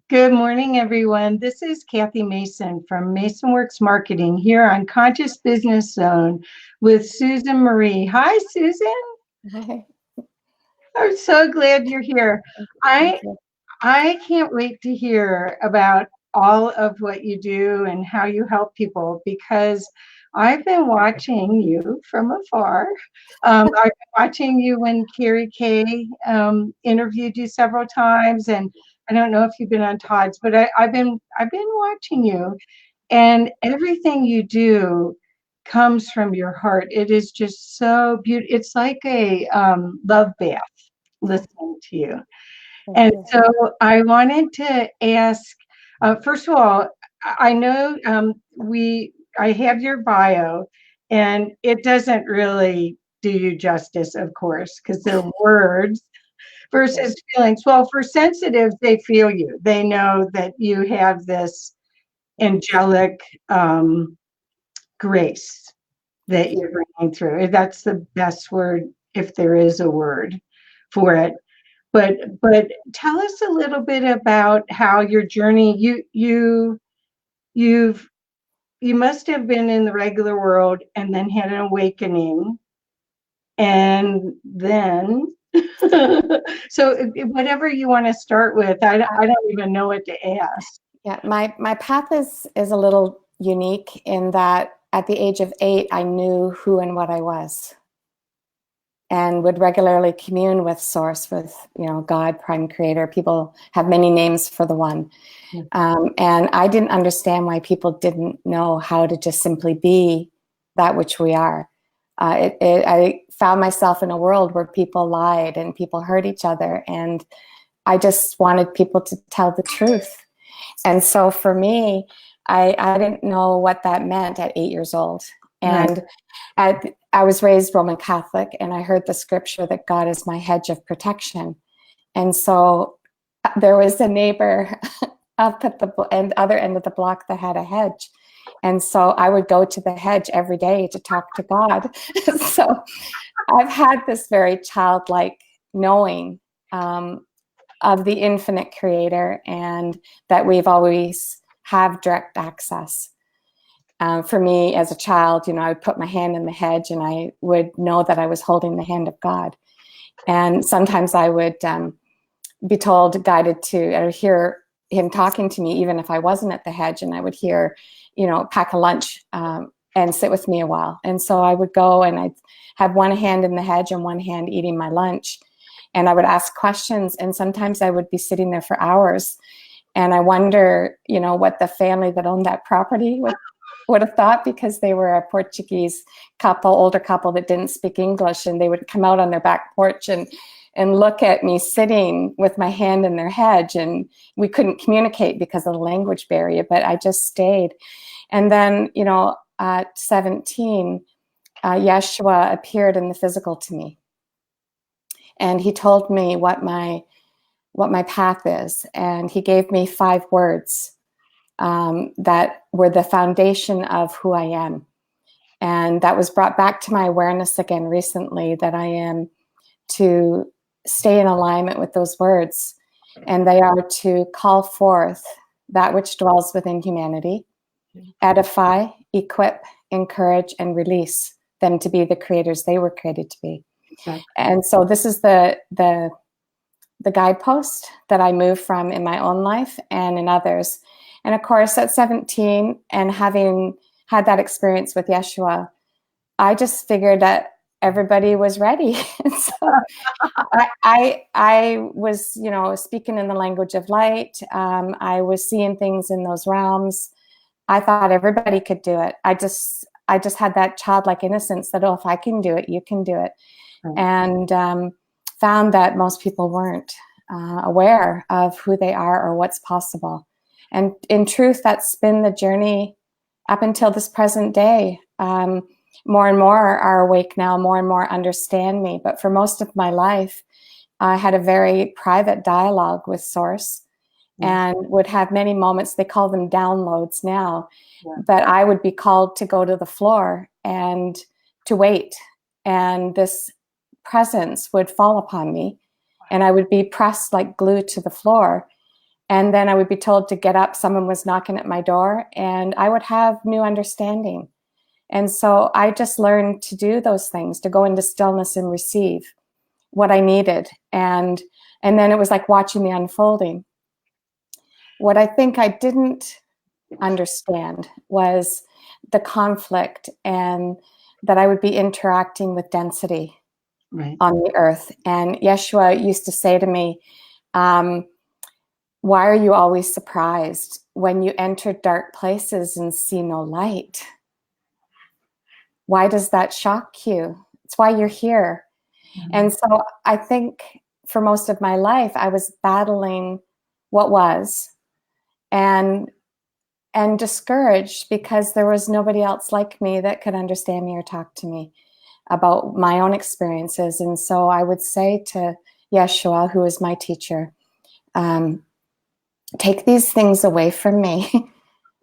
Good morning, everyone. This is Kathy Mason from MasonWorks Marketing here on Conscious Business Zone with Susan Marie. Hi, Susan. Hi. I'm so glad you're here. Thank I you. I can't wait to hear about all of what you do and how you help people because I've been watching you from afar. I've been watching you when Carrie Kay interviewed you several times, and I don't know if you've been on Todd's, but I've been watching you, and everything you do comes from your heart. It is just so beautiful. It's like a love bath listening to you. Thank And you. so I wanted to ask, first of all, I know I have your bio, and it doesn't really do you justice, of course, because they're words Okay. versus feelings. Well, for sensitives, they feel you. They know that you have this angelic grace that Thank you. you're bringing through. That's the best word, if there is a word for it. But tell us a little bit about how your journey you've you must have been in the regular world and then had an awakening, and then so whatever you want to start with. I don't even know what to ask. Yeah, my path is a little unique in that at the age of 8, I knew who and what I was, and would regularly commune with Source, with God, Prime Creator. People have many names for the one, and I didn't understand why people didn't know how to just simply be that which we are. I found myself in a world where people lied and people hurt each other, and I just wanted people to tell the truth. And so for me, I didn't know what that meant at 8 years old. Right. And I was raised Roman Catholic, and I heard the scripture that God is my hedge of protection. And so there was a neighbor up at the other end of the block that had a hedge. And so I would go to the hedge every day to talk to God. So I've had this very childlike knowing of the infinite creator, and that we've always have direct access. For me as a child, I would put my hand in the hedge and I would know that I was holding the hand of God. And sometimes I would be told, guided to, or hear him talking to me, even if I wasn't at the hedge, and I would hear, pack a lunch and sit with me a while. And so I would go and I'd have one hand in the hedge and one hand eating my lunch. And I would ask questions, and sometimes I would be sitting there for hours. And I wonder, what the family that owned that property would have thought, because they were a Portuguese couple, older couple that didn't speak English, and they would come out on their back porch and look at me sitting with my hand in their hedge, and we couldn't communicate because of the language barrier, but I just stayed. And then, at 17, Yeshua appeared in the physical to me. And he told me what my path is. And he gave me 5 words that were the foundation of who I am. And that was brought back to my awareness again recently, that I am to stay in alignment with those words. And they are to call forth that which dwells within humanity, edify, equip, encourage, and release them to be the creators they were created to be. Okay. And so this is the guidepost that I move from in my own life and in others. And of course, at 17, and having had that experience with Yeshua, I just figured that everybody was ready. So I was, speaking in the language of light. I was seeing things in those realms. I thought everybody could do it. I just had that childlike innocence that, if I can do it, you can do it. Right. And found that most people weren't aware of who they are or what's possible. And in truth, that's been the journey up until this present day. More and more are awake now, more and more understand me. But for most of my life, I had a very private dialogue with Source, and would have many moments, they call them downloads now, but I would be called to go to the floor and to wait. And this presence would fall upon me, and I would be pressed like glue to the floor. And then I would be told to get up. Someone was knocking at my door, and I would have new understanding. And so I just learned to do those things, to go into stillness and receive what I needed. And then it was like watching the unfolding. What I think I didn't understand was the conflict, and that I would be interacting with density on the earth. And Yeshua used to say to me, why are you always surprised when you enter dark places and see no light? Why does that shock you? It's why you're here. Mm-hmm. And so I think for most of my life, I was battling what was, and discouraged because there was nobody else like me that could understand me or talk to me about my own experiences. And so I would say to Yeshua, who is my teacher, take these things away from me.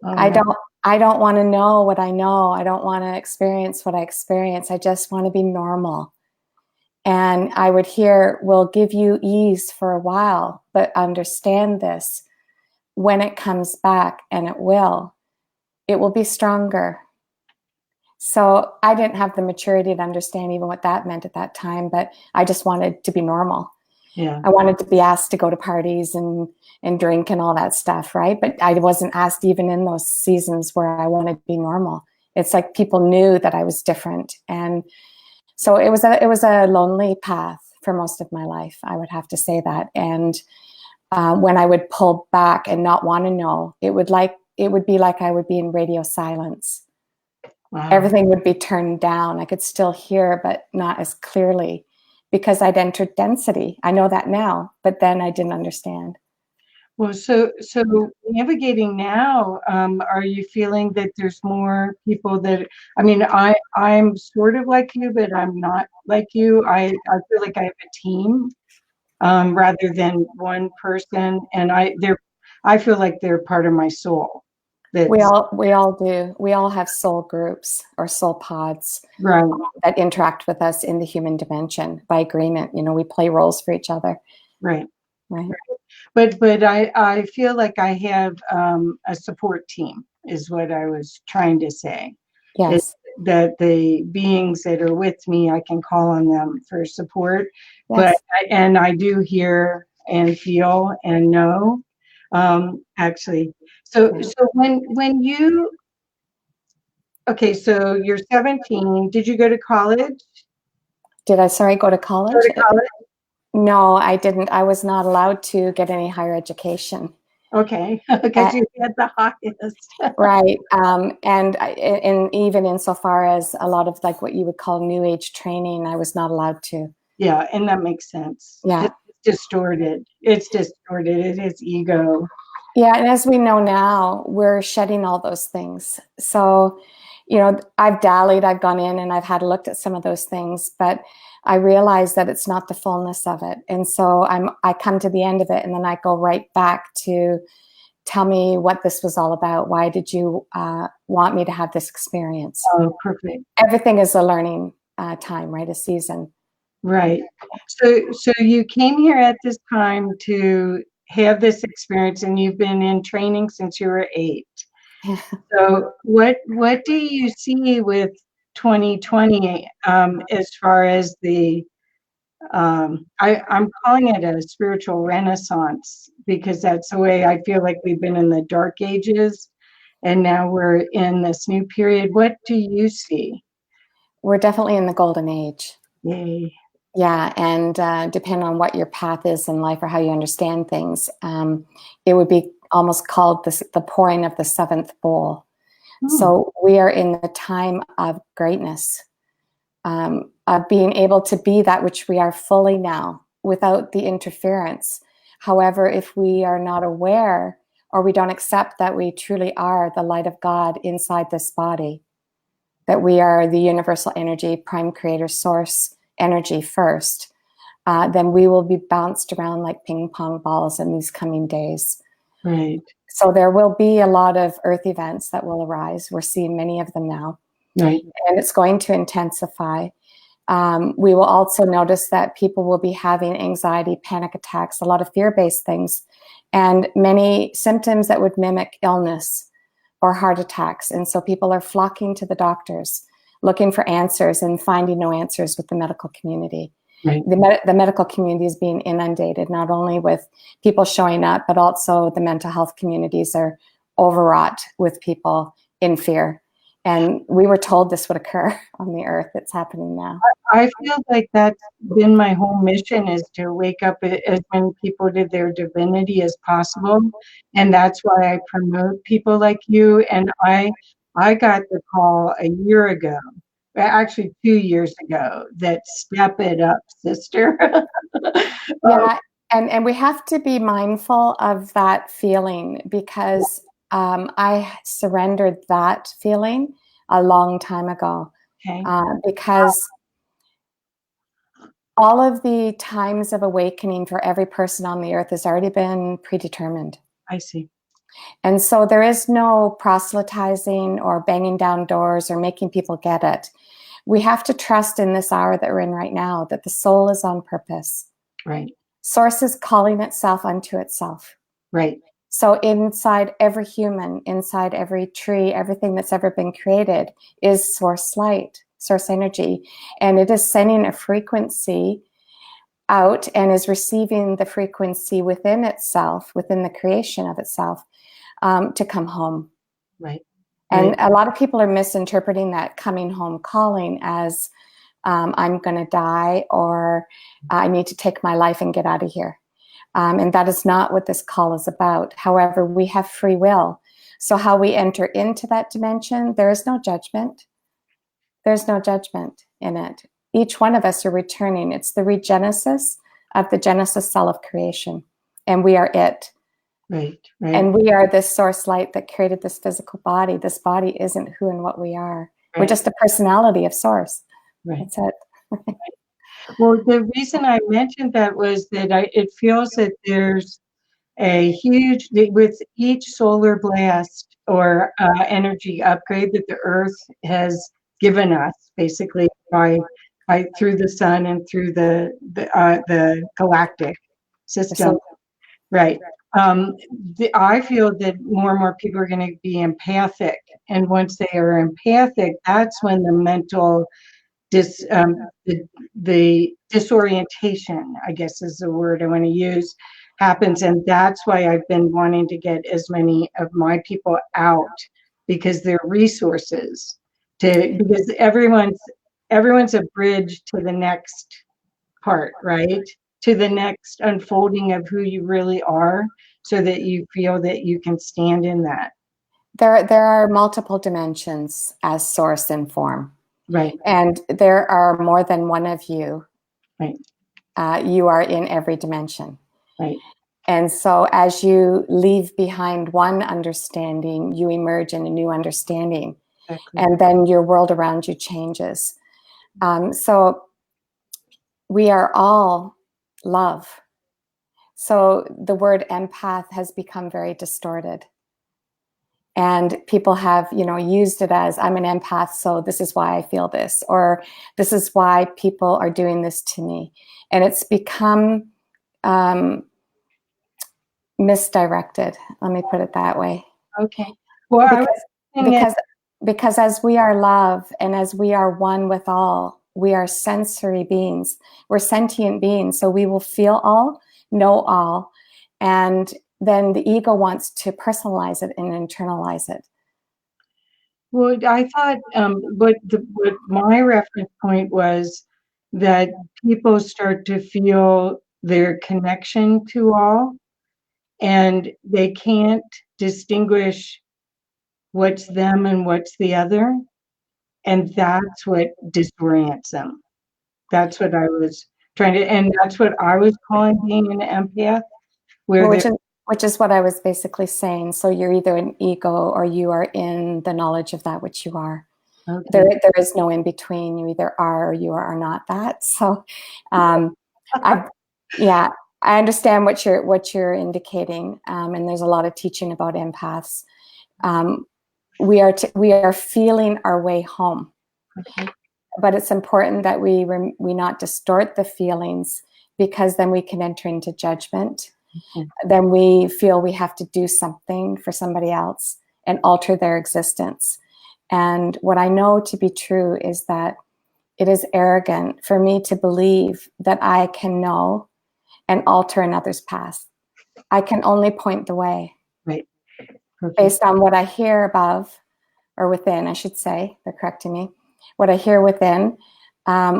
I don't want to know what I know. I don't want to experience what I experience. I just want to be normal. And I would hear, we'll give you ease for a while, but understand this. When it comes back, and it will be stronger. So I didn't have the maturity to understand even what that meant at that time, but I just wanted to be normal. Yeah. I wanted to be asked to go to parties and drink and all that stuff, right? But I wasn't asked even in those seasons where I wanted to be normal. It's like people knew that I was different. And so it was a lonely path for most of my life, I would have to say that. And when I would pull back and not want to know, it would be like I would be in radio silence. Wow. Everything would be turned down. I could still hear, but not as clearly, because I'd entered density. I know that now, but then I didn't understand. Well, so navigating now, are you feeling that there's more people that, I mean, I'm sort of like you, but I'm not like you. I feel like I have a team. Rather than one person, and I feel like they're part of my soul. We all do. We all have soul groups or soul pods, right, that interact with us in the human dimension by agreement. We play roles for each other. Right. But I feel like I have a support team, is what I was trying to say. Yes. That the beings that are with me, I can call on them for support. Yes. But I do hear and feel and know, actually. So when you, okay, so you're 17. Did you go to college? Did I, go to college? Go to college? No, I didn't. I was not allowed to get any higher education. Okay, because you had the highest. Right. And even insofar as a lot of like what you would call New Age training, I was not allowed to. Yeah, and that makes sense. Yeah. It's distorted. It is ego. Yeah, and as we know now, we're shedding all those things. So, I've dallied, I've gone in and I've had a look at some of those things, but I realize that it's not the fullness of it. And so I come to the end of it, and then I go right back to tell me what this was all about. Why did you want me to have this experience? Oh, perfect. Everything is a learning time, right? A season. Right. So you came here at this time to have this experience, and you've been in training since you were 8. So what do you see with 2020 as far as the I'm calling it a spiritual renaissance, because that's the way I feel like we've been in the dark ages, and now we're in this new period. What do you see? We're definitely in the golden age. Yay. Yeah, and depending on what your path is in life or how you understand things, it would be almost called the pouring of the 7th bowl. So we are in the time of greatness, of being able to be that which we are fully now without the interference. However, if we are not aware, or we don't accept that we truly are the light of God inside this body, that we are the universal energy, prime creator source energy first, then we will be bounced around like ping pong balls in these coming days. Right. So there will be a lot of earth events that will arise. We're seeing many of them now. Right. And it's going to intensify. We will also notice that people will be having anxiety, panic attacks, a lot of fear-based things. and many symptoms that would mimic illness or heart attacks. And so people are flocking to the doctors, looking for answers and finding no answers with the medical community. Right. The medical community is being inundated, not only with people showing up, but also the mental health communities are overwrought with people in fear. And we were told this would occur on the earth. It's happening now. I feel like that's been my whole mission, is to wake up as many people to their divinity as possible. And that's why I promote people like you. And I got the call a year ago, actually 2 years ago, that step it up, sister. Yeah, and we have to be mindful of that feeling, because I surrendered that feeling a long time ago. Okay. Because all of the times of awakening for every person on the earth has already been predetermined. I see. And so there is no proselytizing or banging down doors or making people get it. We have to trust in this hour that we're in right now, that the soul is on purpose. Right. Source is calling itself unto itself. Right. So inside every human, inside every tree, everything that's ever been created is source light, source energy. And it is sending a frequency out and is receiving the frequency within itself, within the creation of itself, to come home. Right. And a lot of people are misinterpreting that coming home calling as I'm going to die, or I need to take my life and get out of here. And that is not what this call is about. However, we have free will. So how we enter into that dimension, there is no judgment. There's no judgment in it. Each one of us are returning. It's the regenesis of the Genesis cell of creation. And we are it. Right. Right. And we are this source light that created this physical body. This body isn't who and what we are. Right. We're just a personality of source. Right. That's it. Well, the reason I mentioned that was that it feels that there's a huge, with each solar blast or energy upgrade that the Earth has given us, basically by through the sun and through the galactic system. Right. I feel that more and more people are going to be empathic, and once they are empathic, that's when the mental the disorientation, I guess is the word I want to use, happens. And that's why I've been wanting to get as many of my people out, because they're resources because everyone's a bridge to the next part, right? To the next unfolding of who you really are, so that you feel that you can stand in that. There are multiple dimensions as source and form. Right. And there are more than one of you. Right. You are in every dimension. Right. And so as you leave behind one understanding, you emerge in a new understanding. Exactly. And then your world around you changes. So we are all love. So the word empath has become very distorted. And people have, used it as, I'm an empath, so this is why I feel this, or this is why people are doing this to me. And it's become misdirected. Let me put it that way. Okay. Well, because as we are love and as we are one with all, we are sensory beings. We're sentient beings. So we will feel all, know all, and then the ego wants to personalize it and internalize it. Well, I thought what my reference point was that people start to feel their connection to all, and they can't distinguish what's them and what's the other, and that's what disorients them. That's what I was trying to, and that's what I was calling being an empath, which is what I was basically saying. So you're either an ego or you are in the knowledge of that which you are. Okay. There is no in between. You either are or you are not that. So, I understand what you're indicating, and there's a lot of teaching about empaths. We are feeling our way home, okay. But it's important that we not distort the feelings, because then we can enter into judgment. then we feel we have to do something for somebody else and alter their existence. And what I know to be true is that it is arrogant for me to believe that I can know and alter another's past. I can only point the way. Right. Perfect. Based on what I hear above, or within, I should say, they're correcting me, what I hear within,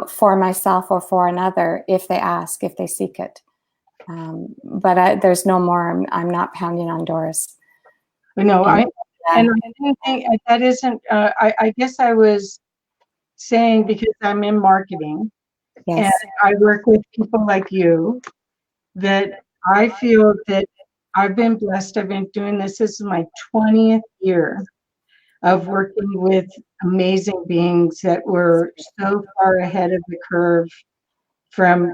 for myself or for another, if they ask, if they seek it. But there's no more, I'm not pounding on doors. No, I didn't think that isn't, I guess I was saying, because I'm in marketing, Yes. and I work with people like you, that I feel that I've been blessed. I've been doing this. This is my 20th year of working with amazing beings that were so far ahead of the curve from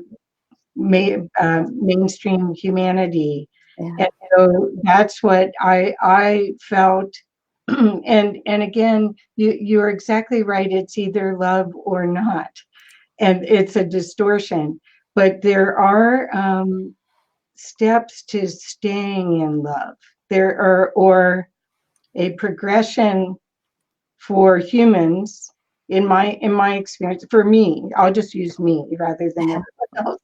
mainstream humanity. Yeah. And so that's what I felt. And again, you're exactly right. It's either love or not. And it's a distortion. But there are steps to staying in love. There are, or a progression for humans, in my experience, for me, I'll just use me rather than everyone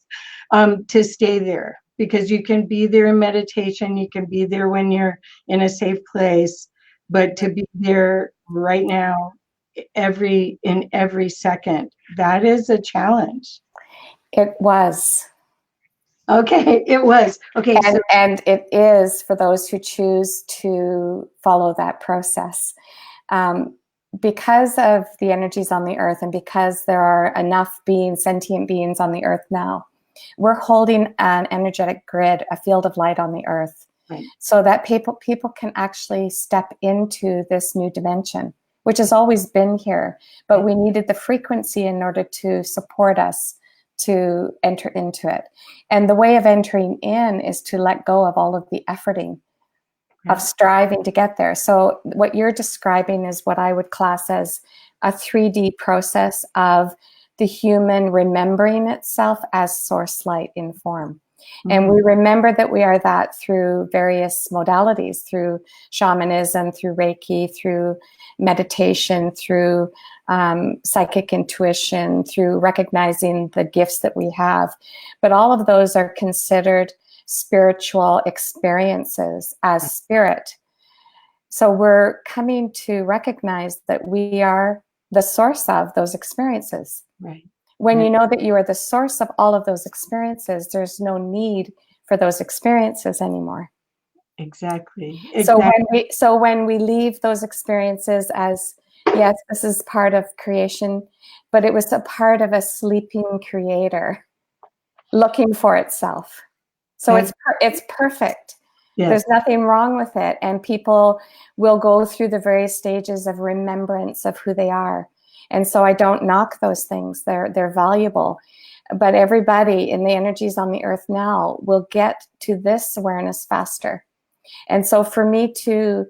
else, to stay there, because you can be there in meditation, you can be there when you're in a safe place, but to be there right now, in every second, that is a challenge. It was. Okay, it was. Okay, and it is for those who choose to follow that process. Because of the energies on the earth, and because there are enough beings, sentient beings on the earth now, we're holding an energetic grid, a field of light on the earth, right, so that people can actually step into this new dimension, which has always been here, but we needed the frequency in order to support us to enter into it. And the way of entering in is to let go of all of the efforting, of striving to get there. So what you're describing is what I would class as a 3D process of the human remembering itself as source light in form. Mm-hmm. And we remember that we are that through various modalities, through shamanism, through Reiki, through meditation, through psychic intuition, through recognizing the gifts that we have. But all of those are considered spiritual experiences as spirit. So we're coming to recognize that we are the source of those experiences. Right. When you know that you are the source of all of those experiences, there's no need for those experiences anymore. Exactly. So when we leave those experiences as, yes, this is part of creation, but it was a part of a sleeping creator looking for itself. So it's perfect. Yes. There's nothing wrong with it. And people will go through the various stages of remembrance of who they are. And so I don't knock those things. They're valuable. But everybody in the energies on the earth now will get to this awareness faster. And so for me to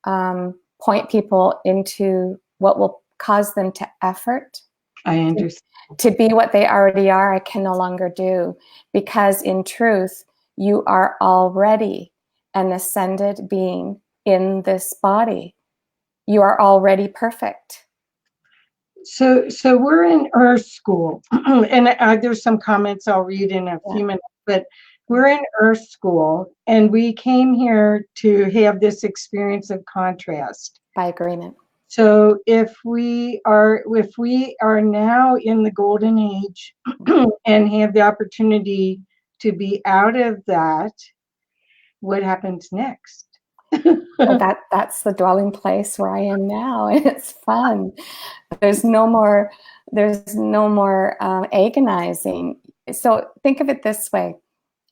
point people into what will cause them to effort, I understand, to be what they already are, I can no longer do, because in truth, you are already an ascended being in this body. You are already perfect. So we're in Earth School, and there's some comments I'll read in a few minutes, but we're in Earth School, and we came here to have this experience of contrast. By agreement. So if we are now in the golden age and have the opportunity to be out of that, what happens next? Well, that's the dwelling place where I am now, and it's fun. There's no more agonizing. So think of it this way: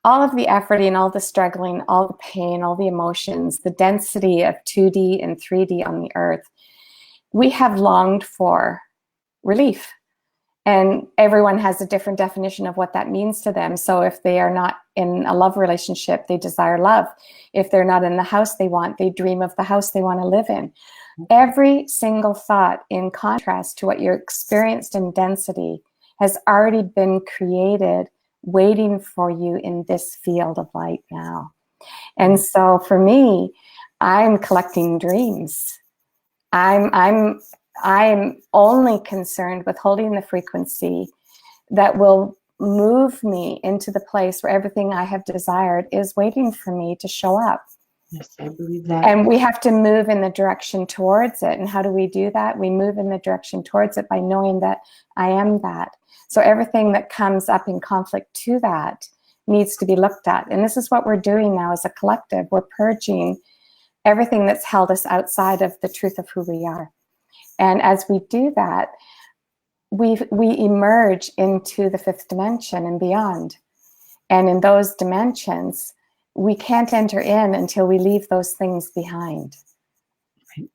all of the efforting, all the struggling, all the pain, all the emotions, the density of 2D and 3D on the earth, we have longed for relief. And everyone has a different definition of what that means to them. So if they are not in a love relationship, they desire love. If they're not in the house they want, they dream of the house they want to live in. Every single thought, in contrast to what you experienced in density, has already been created waiting for you in this field of light now. And so for me, I'm collecting dreams. I'm only concerned with holding the frequency that will move me into the place where everything I have desired is waiting for me to show up. Yes, I believe that. And we have to move in the direction towards it. And how do we do that? We move in the direction towards it by knowing that I am that. So everything that comes up in conflict to that needs to be looked at. And this is what we're doing now as a collective. We're purging everything that's held us outside of the truth of who we are. And as we do that, we emerge into the fifth dimension and beyond. And in those dimensions, we can't enter in until we leave those things behind. Right.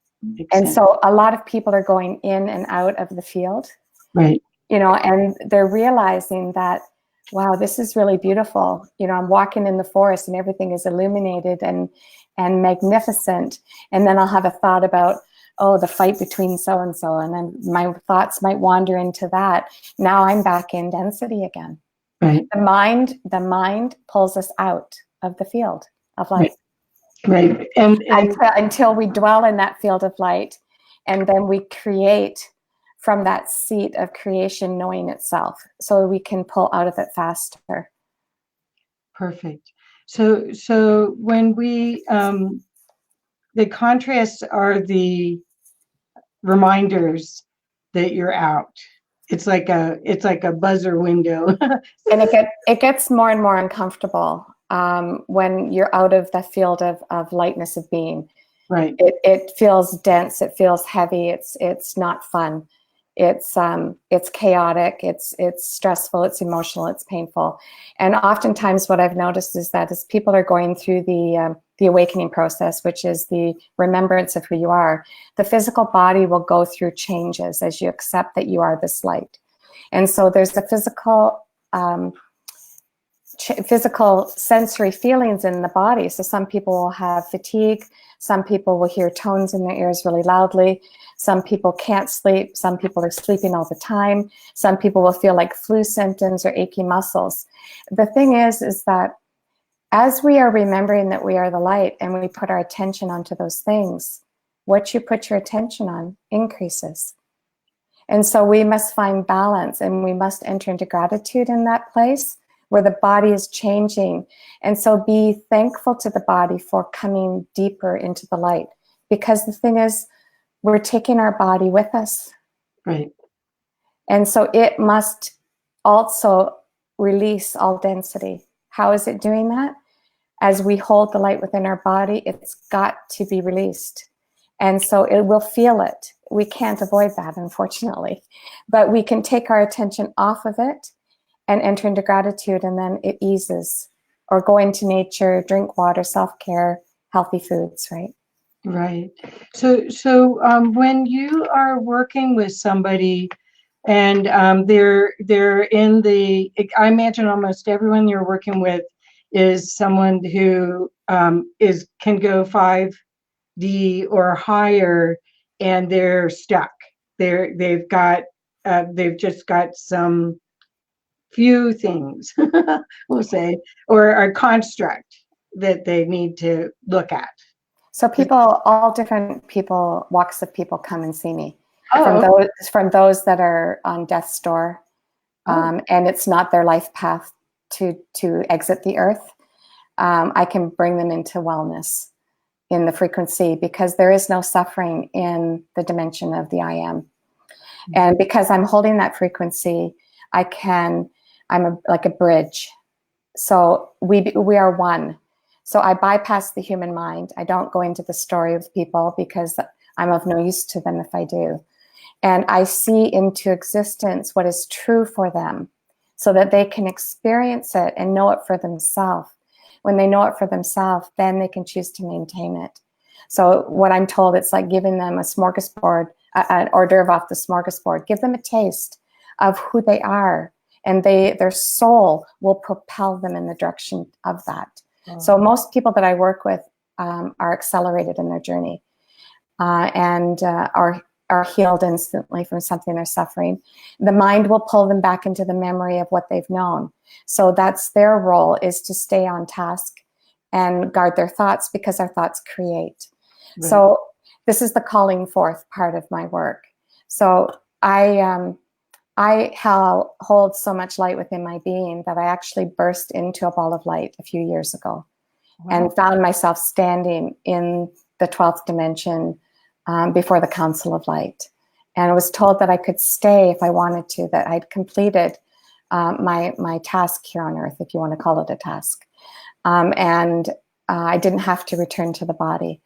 And so a lot of people are going in and out of the field, right? And they're realizing that, wow, this is really beautiful. I'm walking in the forest and everything is illuminated and magnificent. And then I'll have a thought about, oh, the fight between so-and-so. And then my thoughts might wander into that. Now I'm back in density again. Right. The mind pulls us out of the field of light. Right. And until we dwell in that field of light, and then we create from that seat of creation, knowing itself, so we can pull out of it faster. Perfect. So when we the contrasts are the reminders that you're out. It's like a buzzer window. And it gets more and more uncomfortable when you're out of the field of lightness of being. Right. It feels dense. It feels heavy. It's not fun. It's chaotic. It's stressful. It's emotional. It's painful. And oftentimes, what I've noticed is that as people are going through the awakening process, which is the remembrance of who you are, the physical body will go through changes as you accept that you are this light. And so there's the physical sensory feelings in the body. So some people will have fatigue. Some people will hear tones in their ears really loudly. Some people can't sleep. Some people are sleeping all the time. Some people will feel like flu symptoms or achy muscles. The thing is that as we are remembering that we are the light and we put our attention onto those things, what you put your attention on increases. And so we must find balance, and we must enter into gratitude in that place where the body is changing. And so be thankful to the body for coming deeper into the light. Because the thing is, we're taking our body with us. Right. And so it must also release all density. How is it doing that? As we hold the light within our body, it's got to be released. And so it will feel it. We can't avoid that, unfortunately. But we can take our attention off of it and enter into gratitude, and then it eases. Or go into nature, drink water, self-care, healthy foods, right? Right. So when you are working with somebody and they're in the, I imagine almost everyone you're working with is someone who can go 5D or higher, and they're stuck. They've just got some few things, we'll say, or a construct that they need to look at. So people, all different people, walks of people come and see me. Oh. From those that are on death's door, and it's not their life path to exit the earth. I can bring them into wellness in the frequency, because there is no suffering in the dimension of the I am. Mm-hmm. And because I'm holding that frequency, I'm like a bridge. So we are one. So I bypass the human mind. I don't go into the story of people because I'm of no use to them if I do. And I see into existence what is true for them so that they can experience it and know it for themselves. When they know it for themselves, then they can choose to maintain it. So what I'm told, it's like giving them a smorgasbord, an hors d'oeuvre off the smorgasbord. Give them a taste of who they are, and their soul will propel them in the direction of that. So most people that I work with are accelerated in their journey and are are healed instantly from something they're suffering. The mind will pull them back into the memory of what they've known. So that's their role, is to stay on task and guard their thoughts, because our thoughts create. Right. So this is the calling forth part of my work. So I hold so much light within my being that I actually burst into a ball of light a few years ago. Wow. And found myself standing in the 12th dimension before the Council of Light. And I was told that I could stay if I wanted to, that I'd completed my task here on Earth, if you want to call it a task. And I didn't have to return to the body.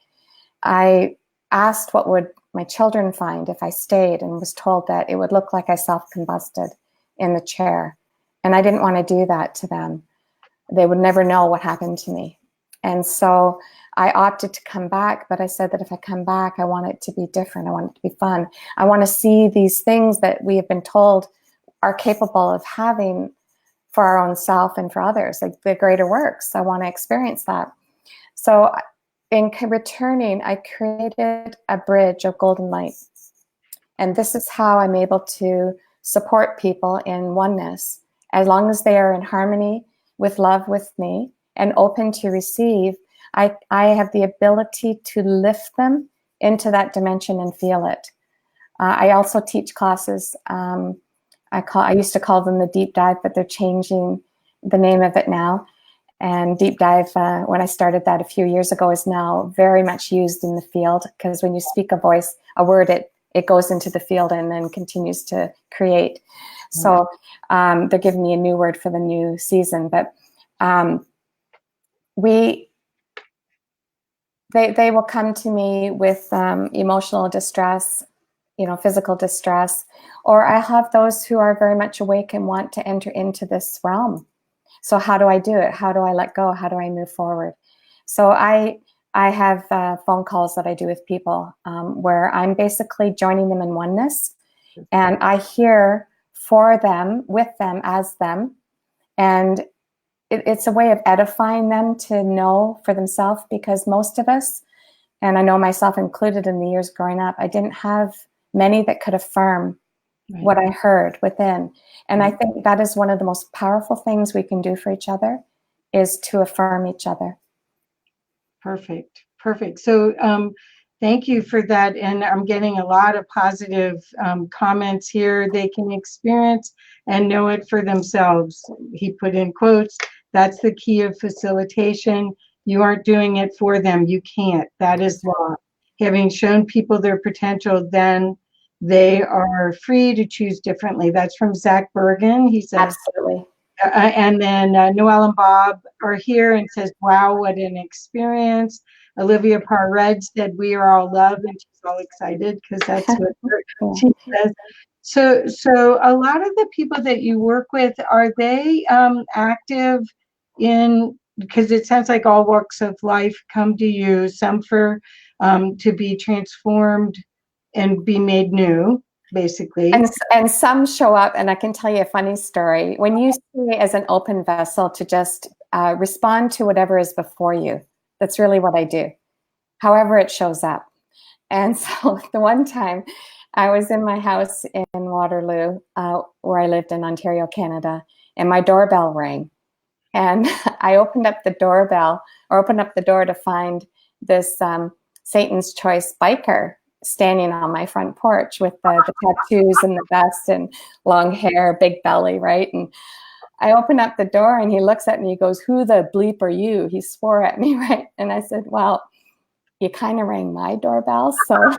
I asked what would my children find if I stayed, and was told that it would look like I self-combusted in the chair. And I didn't want to do that to them. They would never know what happened to me. And so I opted to come back, but I said that if I come back, I want it to be different. I want it to be fun. I want to see these things that we have been told are capable of having for our own self and for others, like the greater works. I want to experience that. So in returning, I created a bridge of golden light. And this is how I'm able to support people in oneness, as long as they are in harmony with love with me and open to receive. I have the ability to lift them into that dimension and feel it. I also teach classes. I used to call them the deep dive, but they're changing the name of it now. And deep dive, when I started that a few years ago, is now very much used in the field, because when you speak a word, it goes into the field and then continues to create. So they're giving me a new word for the new season, but they will come to me with emotional distress, physical distress, or I have those who are very much awake and want to enter into this realm. So how do I do it? How do I let go? How do I move forward? So I have phone calls that I do with people where I'm basically joining them in oneness, and I hear for them, with them, as them, and it's a way of edifying them to know for themselves, because most of us, and I know myself included in the years growing up, I didn't have many that could affirm what I heard within. And I think that is one of the most powerful things we can do for each other, is to affirm each other. Perfect. So thank you for that. And I'm getting a lot of positive comments here. They can experience and know it for themselves. He put in quotes, that's the key of facilitation. You aren't doing it for them. You can't. That is law. Having shown people their potential, then they are free to choose differently. That's from Zach Bergen. He says, absolutely. And then Noelle and Bob are here and says, wow, what an experience. Olivia Parred said, we are all love, and she's all excited because that's what she says. So a lot of the people that you work with, are they active in, because it sounds like all walks of life come to you, some for to be transformed and be made new, basically. And some show up, and I can tell you a funny story. When you stay as an open vessel to just respond to whatever is before you, that's really what I do, however it shows up. And so the one time I was in my house in Waterloo, where I lived in Ontario, Canada, and my doorbell rang. And I opened up the door to find this Satan's Choice biker standing on my front porch with the tattoos and the vest and long hair, big belly, right? And I open up the door and he looks at me, he goes, who the bleep are you? He swore at me, right? And I said, well, you kind of rang my doorbell, so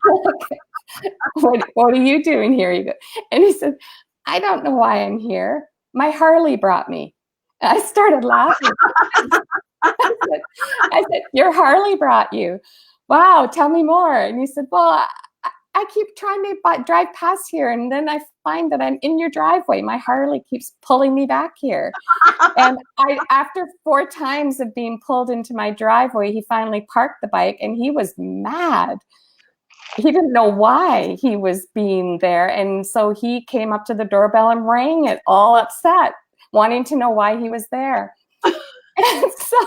what are you doing here? And he said, I don't know why I'm here. My Harley brought me. I started laughing. I said, your Harley brought you. Wow, tell me more. And he said, well, I keep trying to drive past here, and then I find that I'm in your driveway. My Harley keeps pulling me back here. And after 4 times of being pulled into my driveway, he finally parked the bike, and he was mad. He didn't know why he was being there. And so he came up to the doorbell and rang it, all upset, wanting to know why he was there. And so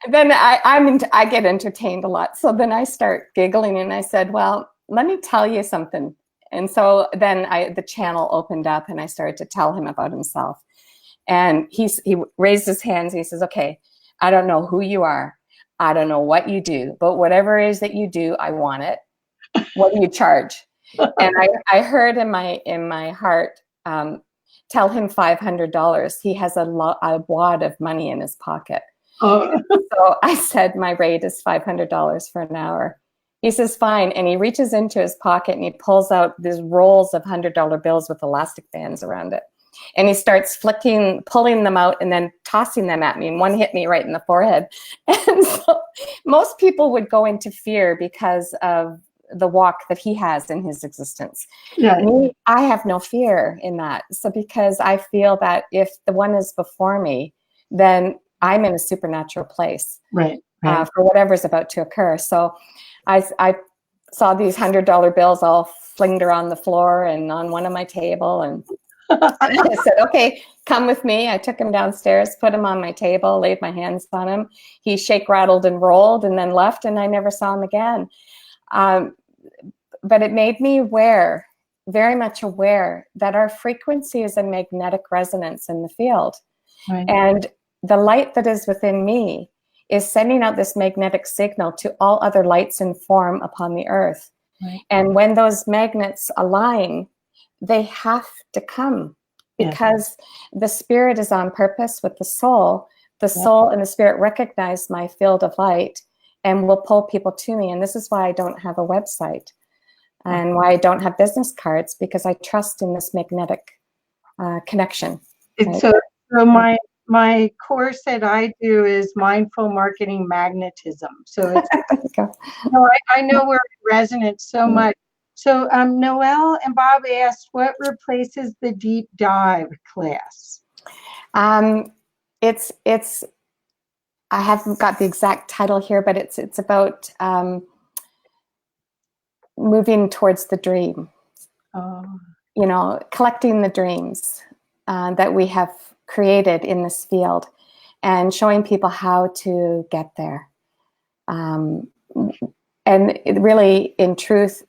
then I get entertained a lot. So then I start giggling, and I said, well, let me tell you something. And so then the channel opened up and I started to tell him about himself. And he raised his hands. He says, okay, I don't know who you are. I don't know what you do, but whatever it is that you do, I want it. What do you charge? And I heard in my heart, tell him $500. He has a wad of money in his pocket. Oh. So I said, my rate is $500 for an hour. He says, fine. And he reaches into his pocket and he pulls out these rolls of $100 bills with elastic bands around it. And he starts pulling them out and then tossing them at me. And one hit me right in the forehead. And so most people would go into fear because of the walk that he has in his existence. Yeah. Me, I have no fear in that. So because I feel that if the one is before me, then I'm in a supernatural place, right. For whatever's about to occur. So I saw these $100 bills all flinged around the floor and on one of my table. And I said, okay, come with me. I took him downstairs, put him on my table, laid my hands on him. He shake, rattled, and rolled and then left, and I never saw him again. But it made me aware, very much aware, that our frequency is a magnetic resonance in the field. Right. And the light that is within me is sending out this magnetic signal to all other lights in form upon the earth. Right. And when those magnets align, they have to come because the spirit is on purpose with the soul. The soul and the spirit recognize my field of light and will pull people to me. And this is why I don't have a website and why I don't have business cards, because I trust in this magnetic connection. Right? So my course that I do is mindful marketing magnetism. So it's, I know we're in resonance so much. So Noelle and Bob asked, what replaces the deep dive class? It's I haven't got the exact title here, but it's about moving towards the dream. You know, collecting the dreams that we have created in this field and showing people how to get there. And it really, in truth,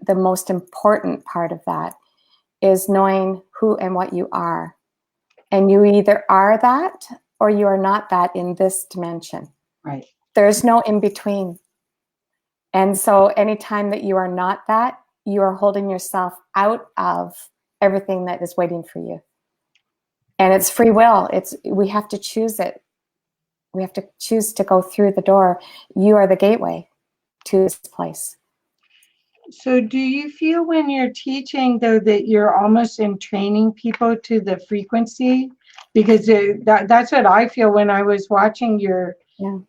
the most important part of that is knowing who and what you are. And you either are that or you are not that in this dimension. Right. There's no in between. And so anytime that you are not that, you are holding yourself out of everything that is waiting for you. And it's free will. We have to choose it. We have to choose to go through the door. You are the gateway to this place. So do you feel when you're teaching, though, that you're almost in training people to the frequency? Because that's what I feel when I was watching when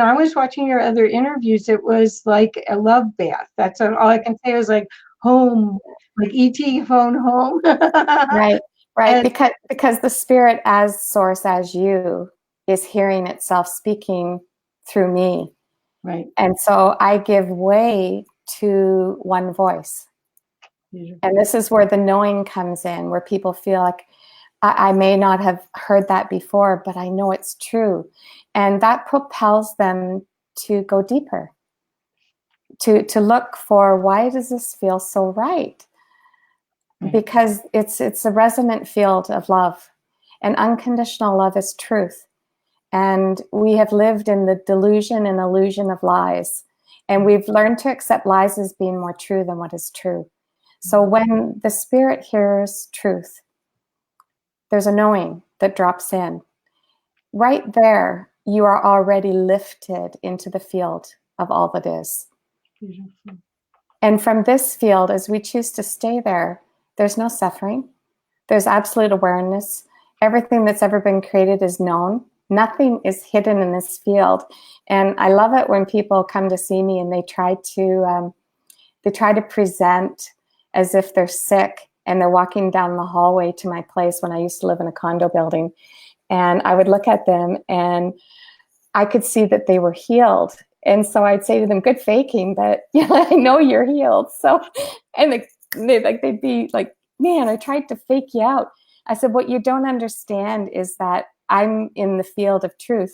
I was watching your other interviews, it was like a love bath. That's all I can say. It was like home, like E.T. phone home. Right. And because the spirit as source, as you, is hearing itself speaking through me. Right. And so I give way to one voice. Beautiful. And this is where the knowing comes in, where people feel like, I may not have heard that before, but I know it's true. And that propels them to go deeper, to look for, why does this feel so right? Because it's a resonant field of love, and unconditional love is truth. And we have lived in the delusion and illusion of lies. And we've learned to accept lies as being more true than what is true. So when the spirit hears truth, there's a knowing that drops in. Right there, you are already lifted into the field of all that is. Beautiful. And from this field, as we choose to stay there, there's no suffering. There's absolute awareness. Everything that's ever been created is known. Nothing is hidden in this field. And I love it when people come to see me and they try to present as if they're sick and they're walking down the hallway to my place when I used to live in a condo building. And I would look at them and I could see that they were healed. And so I'd say to them, good faking, but I know you're healed. So, and they'd be like, man, I tried to fake you out. I said, what you don't understand is that I'm in the field of truth.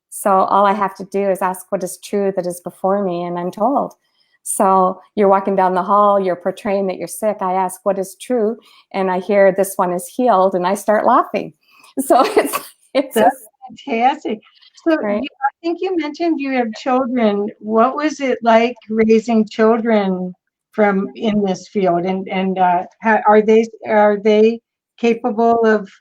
So all I have to do is ask what is true that is before me, and I'm told. So you're walking down the hall, you're portraying that you're sick. I ask what is true, and I hear this one is healed, and I start laughing. So it's That's fantastic. So right. I think you mentioned you have children. What was it like raising children from in this field? And how, are they capable of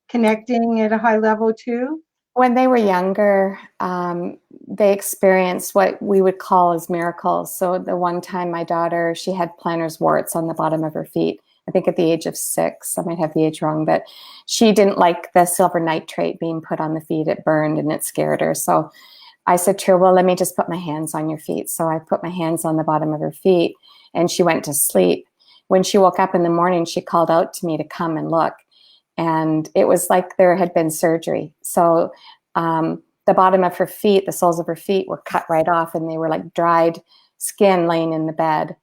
connecting at a high level too? When they were younger, they experienced what we would call as miracles. So the one time my daughter, she had plantar's warts on the bottom of her feet. I think at the age of 6, I might have the age wrong, but she didn't like the silver nitrate being put on the feet. It burned and it scared her. So I said to her, well, let me just put my hands on your feet. So I put my hands on the bottom of her feet, and she went to sleep. When she woke up in the morning, she called out to me to come and look. And it was like there had been surgery. So the bottom of her feet, the soles of her feet were cut right off, and they were like dried skin laying in the bed.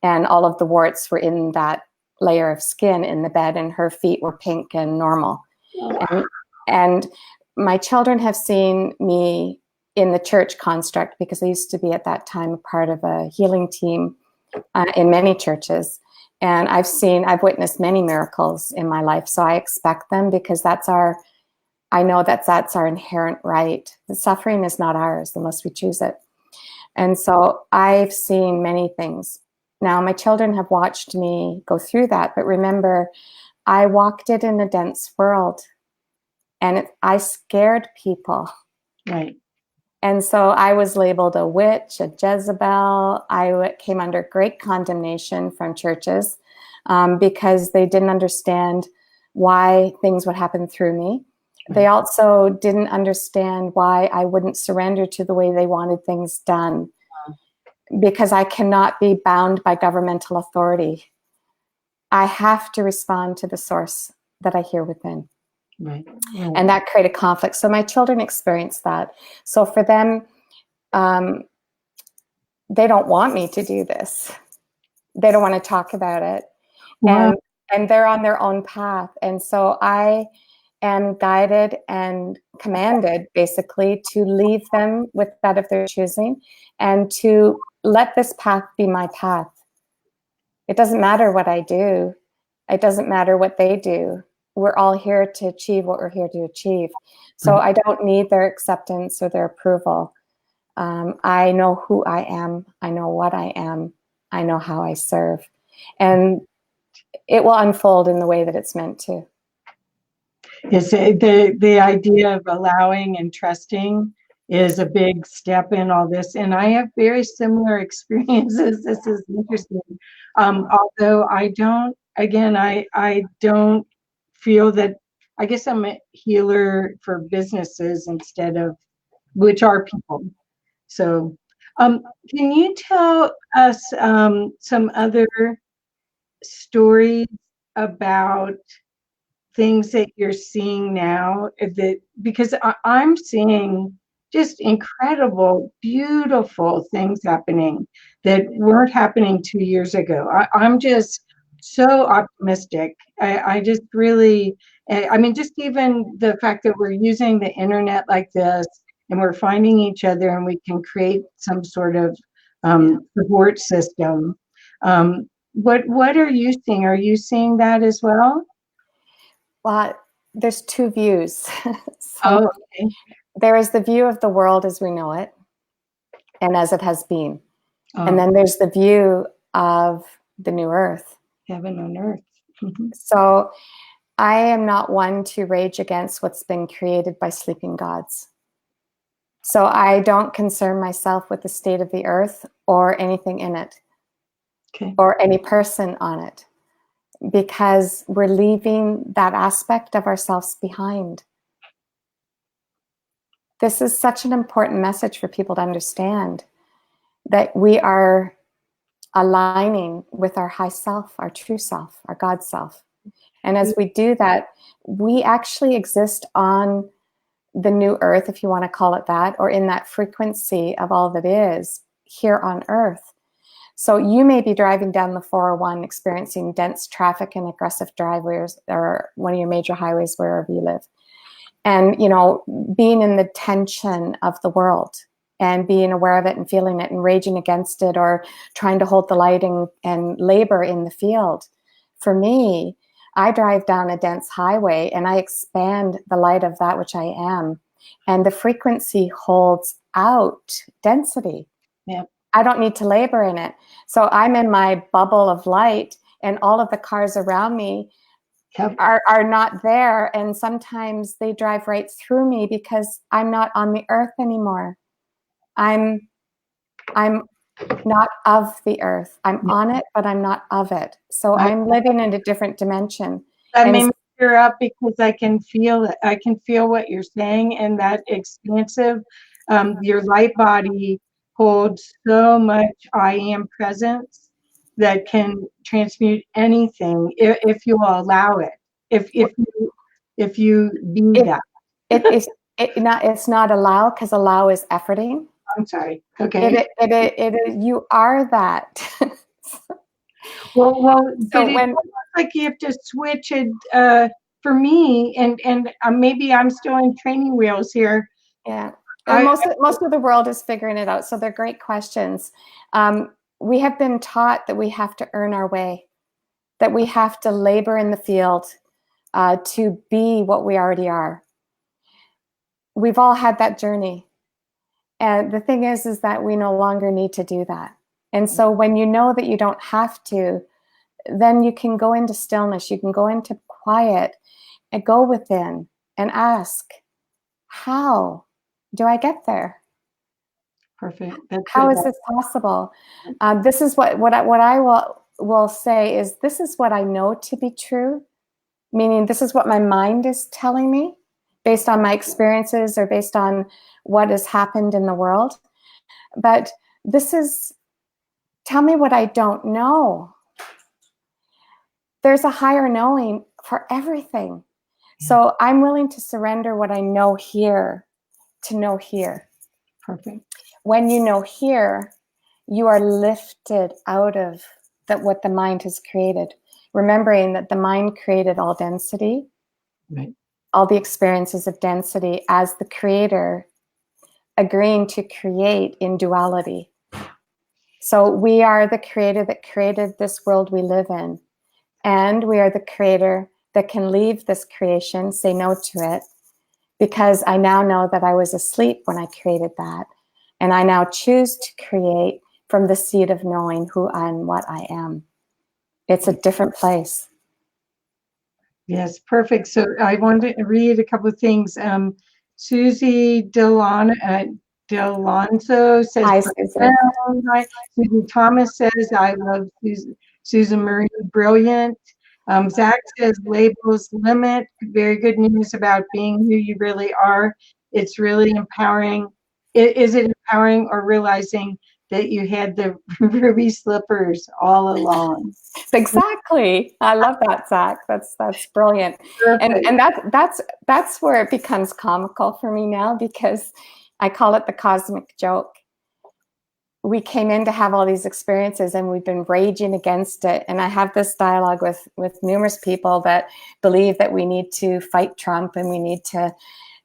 And all of the warts were in that layer of skin in the bed, and her feet were pink and normal. And my children have seen me in the church construct, because I used to be at that time a part of a healing team in many churches. And I've witnessed many miracles in my life. So I expect them, because I know that's our inherent right. The suffering is not ours unless we choose it. And so I've seen many things. Now, my children have watched me go through that. But remember, I walked it in a dense world, and I scared people. Right. And so I was labeled a witch, a Jezebel. I came under great condemnation from churches because they didn't understand why things would happen through me. They also didn't understand why I wouldn't surrender to the way they wanted things done, because I cannot be bound by governmental authority. I have to respond to the source that I hear within. Right. And that created conflict. So my children experienced that. So for them, they don't want me to do this. They don't want to talk about it. Wow. And they're on their own path. And so I am guided and commanded, basically, to leave them with that of their choosing, and to let this path be my path. It doesn't matter what I do. It doesn't matter what they do. We're all here to achieve what we're here to achieve. So I don't need their acceptance or their approval. I know who I am. I know what I am. I know how I serve. And it will unfold in the way that it's meant to. Yes, the idea of allowing and trusting is a big step in all this. And I have very similar experiences. This is interesting. Although I don't, again, I don't feel that, I guess I'm a healer for businesses instead of, which are people. So can you tell us some other stories about things that you're seeing now, that because I'm seeing just incredible, beautiful things happening that weren't happening 2 years ago. I'm just so optimistic. I just really, I mean, just even the fact that we're using the internet like this, and we're finding each other, and we can create some sort of support system. What are you seeing? Are you seeing that as well? Well, there's two views. So Oh, okay. there is the view of the world as we know it and as it has been. And then there's the view of the new earth. Heaven on earth. So I am not one to rage against what's been created by sleeping gods. So I don't concern myself with the state of the earth or anything in it, Okay. or any person on it, because we're leaving that aspect of ourselves behind. This is such an important message for people to understand, that we are aligning with our high self, our true self, our God self. And as we do that, we actually exist on the new earth, if you want to call it that, or in that frequency of all that is here on earth. So you may be driving down the 401 experiencing dense traffic and aggressive driveways, or one of your major highways wherever you live. And, you know, being in the tension of the world and being aware of it and feeling it and raging against it, or trying to hold the light and labor in the field. For me, I drive down a dense highway and I expand the light of that which I am. And the frequency holds out density. Yeah. I don't need to labor in it. So I'm in my bubble of light, and all of the cars around me are not there. And sometimes they drive right through me because I'm not on the earth anymore. I'm not of the earth. I'm on it, but I'm not of it. So I'm living in a different dimension. That made me tear up because I can feel it. I can feel what you're saying, and that expansive, your light body holds so much I am presence that can transmute anything if you will allow it. If you be that. It's not allow, because allow is efforting. I'm sorry. Okay. You are that. Well, So but it looks like you have to switch it for me, and maybe I'm still in training wheels here. Yeah, and most of the world is figuring it out. So they're great questions. We have been taught that we have to earn our way, that we have to labor in the field to be what we already are. We've all had that journey. And the thing is that we no longer need to do that. And so when you know that you don't have to, then you can go into stillness, you can go into quiet and go within and ask, how do I get there? Perfect. How is this possible? This is what I will say is, this is what I know to be true, meaning this is what my mind is telling me based on my experiences or based on what has happened in the world. But tell me what I don't know. There's a higher knowing for everything. So I'm willing to surrender what I know here to know here. Perfect. When you know here, you are lifted out of what the mind has created. Remembering that the mind created all density, right, all the experiences of density, as the creator agreeing to create in duality. So we are the creator that created this world we live in. And we are the creator that can leave this creation, say no to it, because I now know that I was asleep when I created that. And I now choose to create from the seed of knowing who and what I am. It's a different place. Yes, perfect. So I wanted to read a couple of things. Susie Delonzo says, Hi, Susan. Susan Thomas says, I love Susan Marie, brilliant. Zach says, labels limit. Very good news about being who you really are. It's really empowering. Is it empowering, or realizing that you had the ruby slippers all along? Exactly. I love that, Zach. That's brilliant. Perfect. And that's where it becomes comical for me now, because I call it the cosmic joke. We came in to have all these experiences and we've been raging against it. And I have this dialogue with numerous people that believe that we need to fight Trump and we need to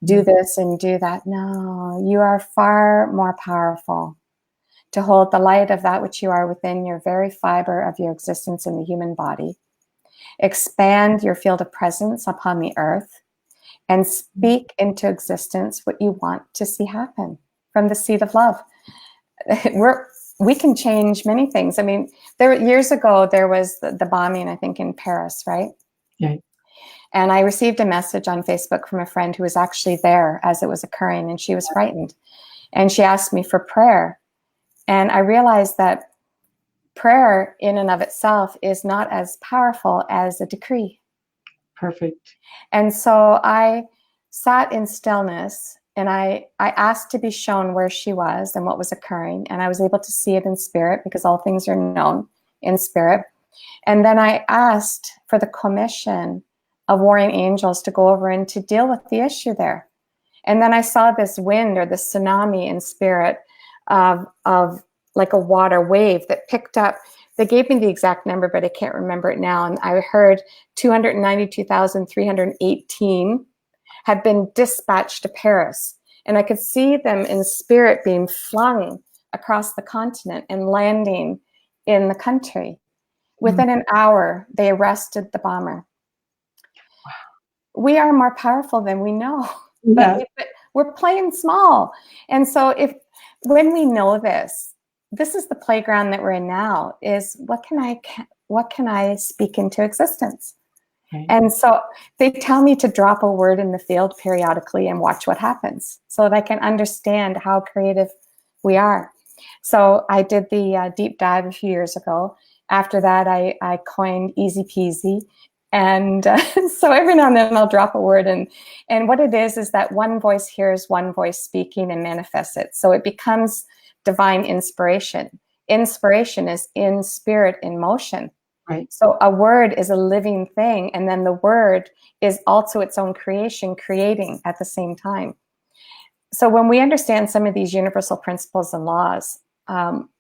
do this and do that. No, you are far more powerful to hold the light of that which you are within your very fiber of your existence in the human body. Expand your field of presence upon the earth and speak into existence what you want to see happen from the seed of love. We can change many things. I mean, years ago, there was the bombing, I think, in Paris, right? Yeah. And I received a message on Facebook from a friend who was actually there as it was occurring, and she was frightened. And she asked me for prayer. And I realized that prayer in and of itself is not as powerful as a decree. Perfect. And so I sat in stillness and I asked to be shown where she was and what was occurring. And I was able to see it in spirit, because all things are known in spirit. And then I asked for the commission of warring angels to go over and to deal with the issue there. And then I saw this wind, or this tsunami in spirit of like a water wave that picked up. They gave me the exact number, but I can't remember it now. And I heard 292,318 had been dispatched to Paris. And I could see them in spirit being flung across the continent and landing in the country. Within an hour, they arrested the bomber. We are more powerful than we know, but we're playing small. And so when we know this is the playground that we're in now, is what can I speak into existence? Okay. And so they tell me to drop a word in the field periodically and watch what happens so that I can understand how creative we are. So I did the deep dive a few years ago. After that, I coined easy peasy. And so every now and then I'll drop a word. And what it is that one voice hears one voice speaking and manifests it. So it becomes divine inspiration. Inspiration is in spirit, in motion. Right. So a word is a living thing. And then the word is also its own creation, creating at the same time. So when we understand some of these universal principles and laws,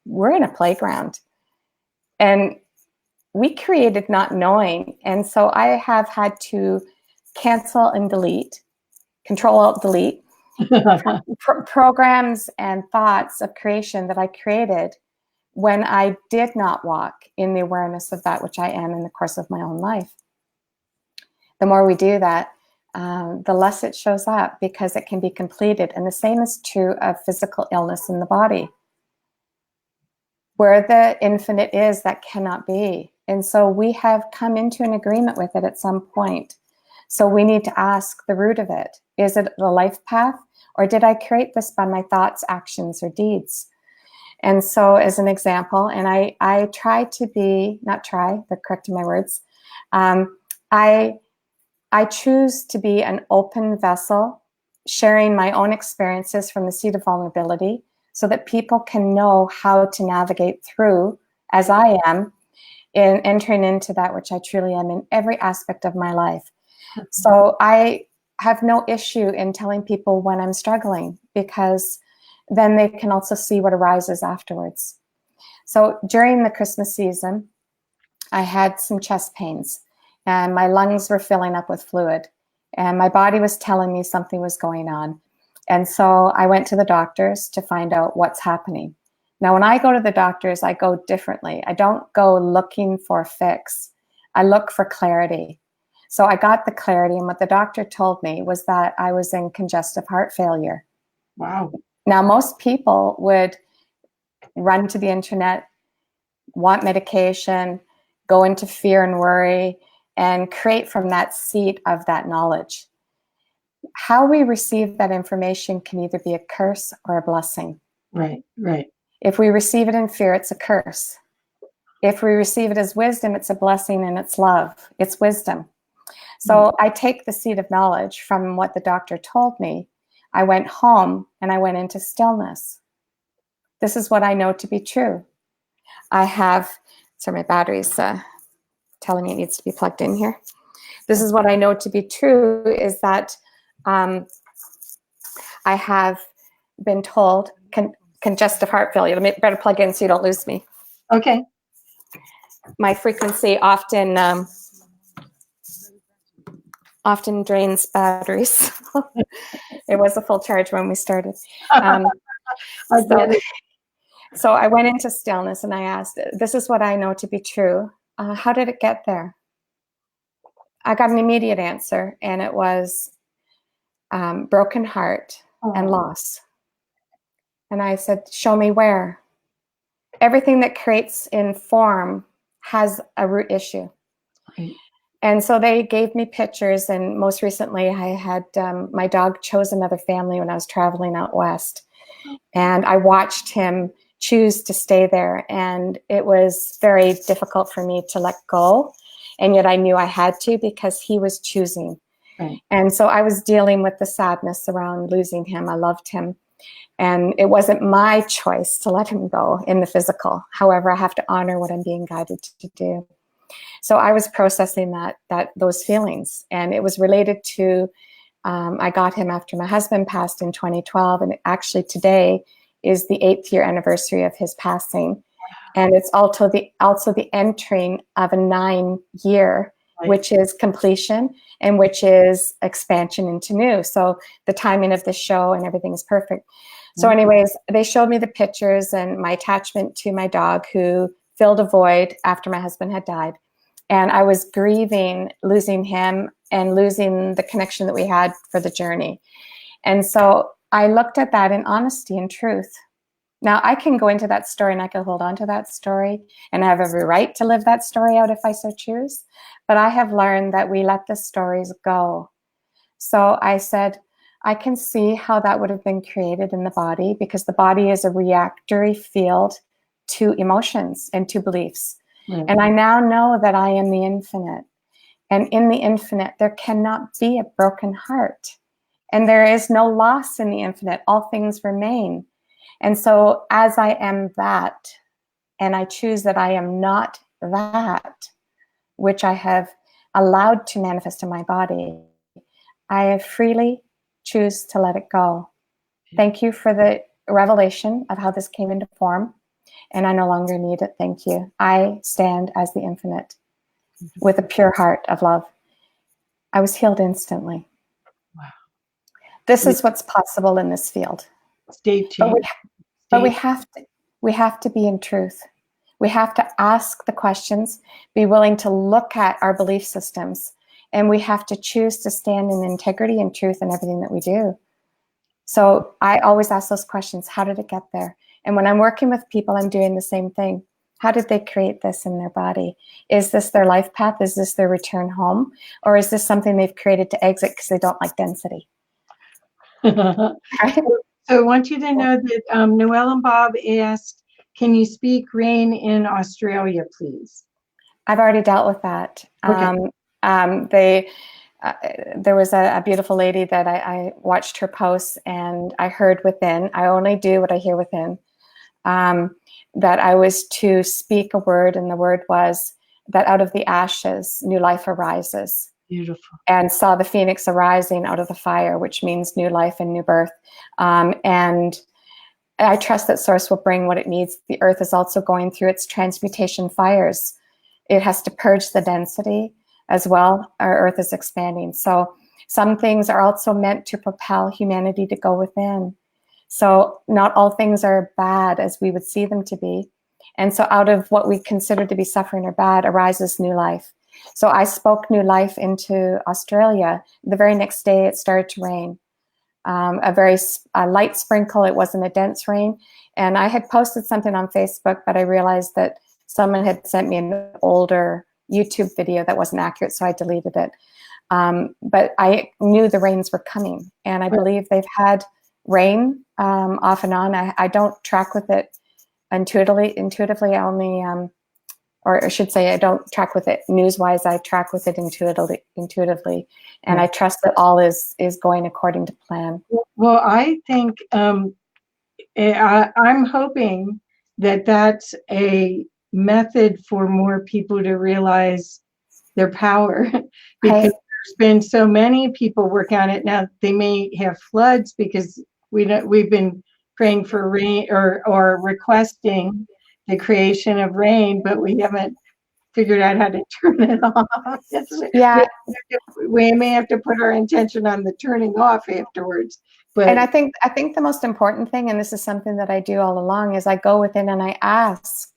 we're in a playground. And we created not knowing. And so I have had to cancel and delete, Control-Alt-Delete, programs and thoughts of creation that I created when I did not walk in the awareness of that which I am in the course of my own life. The more we do that, the less it shows up, because it can be completed. And the same is true of physical illness in the body. Where the infinite is, that cannot be. And so we have come into an agreement with it at some point. So we need to ask the root of it. Is it the life path? Or did I create this by my thoughts, actions, or deeds? And so as an example, and I try to be, not try, but correcting my words, I choose to be an open vessel, sharing my own experiences from the seat of vulnerability, so that people can know how to navigate through, as I am, in entering into that which I truly am in every aspect of my life. So I have no issue in telling people when I'm struggling, because then they can also see what arises afterwards. So during the Christmas season, I had some chest pains and my lungs were filling up with fluid and my body was telling me something was going on. And so I went to the doctors to find out what's happening. Now, when I go to the doctors, I go differently. I don't go looking for a fix. I look for clarity. So I got the clarity, and what the doctor told me was that I was in congestive heart failure. Wow. Now, most people would run to the internet, want medication, go into fear and worry, and create from that seat of that knowledge. How we receive that information can either be a curse or a blessing. Right, right. If we receive it in fear, it's a curse. If we receive it as wisdom, it's a blessing and it's love. It's wisdom. So I take the seed of knowledge from what the doctor told me. I went home and I went into stillness. This is what I know to be true. I have, sorry, my battery's telling me it needs to be plugged in here. This is what I know to be true, is that I have been told congestive heart failure. Let me better plug in so you don't lose me. Okay. My frequency often drains batteries. It was a full charge when we started. So I went into stillness and I asked, this is what I know to be true. How did it get there? I got an immediate answer, and it was broken heart and loss. And I said, show me where. Everything that creates in form has a root issue. Right. And so they gave me pictures, and most recently I had my dog chose another family when I was traveling out west. And I watched him choose to stay there, and it was very difficult for me to let go. And yet I knew I had to, because he was choosing. Right. And so I was dealing with the sadness around losing him. I loved him. And it wasn't my choice to let him go in the physical. However, I have to honor what I'm being guided to do. So I was processing those feelings, and it was related to, I got him after my husband passed in 2012, and actually today is the 8th year anniversary of his passing. And it's also the entering of a 9 year which is completion and which is expansion into new. So the timing of the show and everything is perfect. So anyways, they showed me the pictures and my attachment to my dog who filled a void after my husband had died. And I was grieving losing him and losing the connection that we had for the journey. And so I looked at that in honesty and truth. Now I can go into that story and I can hold on to that story and I have every right to live that story out if I so choose. But I have learned that we let the stories go. So I said, I can see how that would have been created in the body because the body is a reactory field to emotions and to beliefs. And I now know that I am the infinite. And in the infinite, there cannot be a broken heart. And there is no loss in the infinite. All things remain. And so as I am that, and I choose that I am not that, which I have allowed to manifest in my body, I freely choose to let it go. Thank you for the revelation of how this came into form. And I no longer need it. Thank you. I stand as the infinite with a pure heart of love. I was healed instantly. Wow. This is what's possible in this field. Stay tuned. But we have to be in truth. We have to ask the questions, be willing to look at our belief systems, and we have to choose to stand in integrity and truth in everything that we do. So I always ask those questions. How did it get there? And when I'm working with people, I'm doing the same thing. How did they create this in their body? Is this their life path? Is this their return home? Or is this something they've created to exit because they don't like density? Right? So I want you to know that Noelle and Bob asked, can you speak rain in Australia, please? I've already dealt with that. Okay. There was a beautiful lady that I watched her posts and I heard within, I only do what I hear within, that I was to speak a word, and the word was that out of the ashes, new life arises. Beautiful. And saw the phoenix arising out of the fire, which means new life and new birth. And I trust that Source will bring what it needs. The earth is also going through its transmutation fires. It has to purge the density as well. Our earth is expanding. So some things are also meant to propel humanity to go within. So not all things are bad as we would see them to be. And so out of what we consider to be suffering or bad arises new life. So I spoke new life into Australia. The very next day it started to rain. A light sprinkle. It wasn't a dense rain. And I had posted something on Facebook, but I realized that someone had sent me an older YouTube video that wasn't accurate, so I deleted it. But I knew the rains were coming, and I believe they've had rain off and on. I don't track with it intuitively. I only, or I should say, I don't track with it news-wise. I track with it intuitively, and I trust that all is going according to plan. Well, I think I'm hoping that that's a method for more people to realize their power, because there's been so many people working on it. Now they may have floods because we've been praying for rain or requesting the creation of rain, but we haven't figured out how to turn it off. Yeah. We may have to put our intention on the turning off afterwards. But and I think the most important thing, and this is something that I do all along, is I go within and I ask,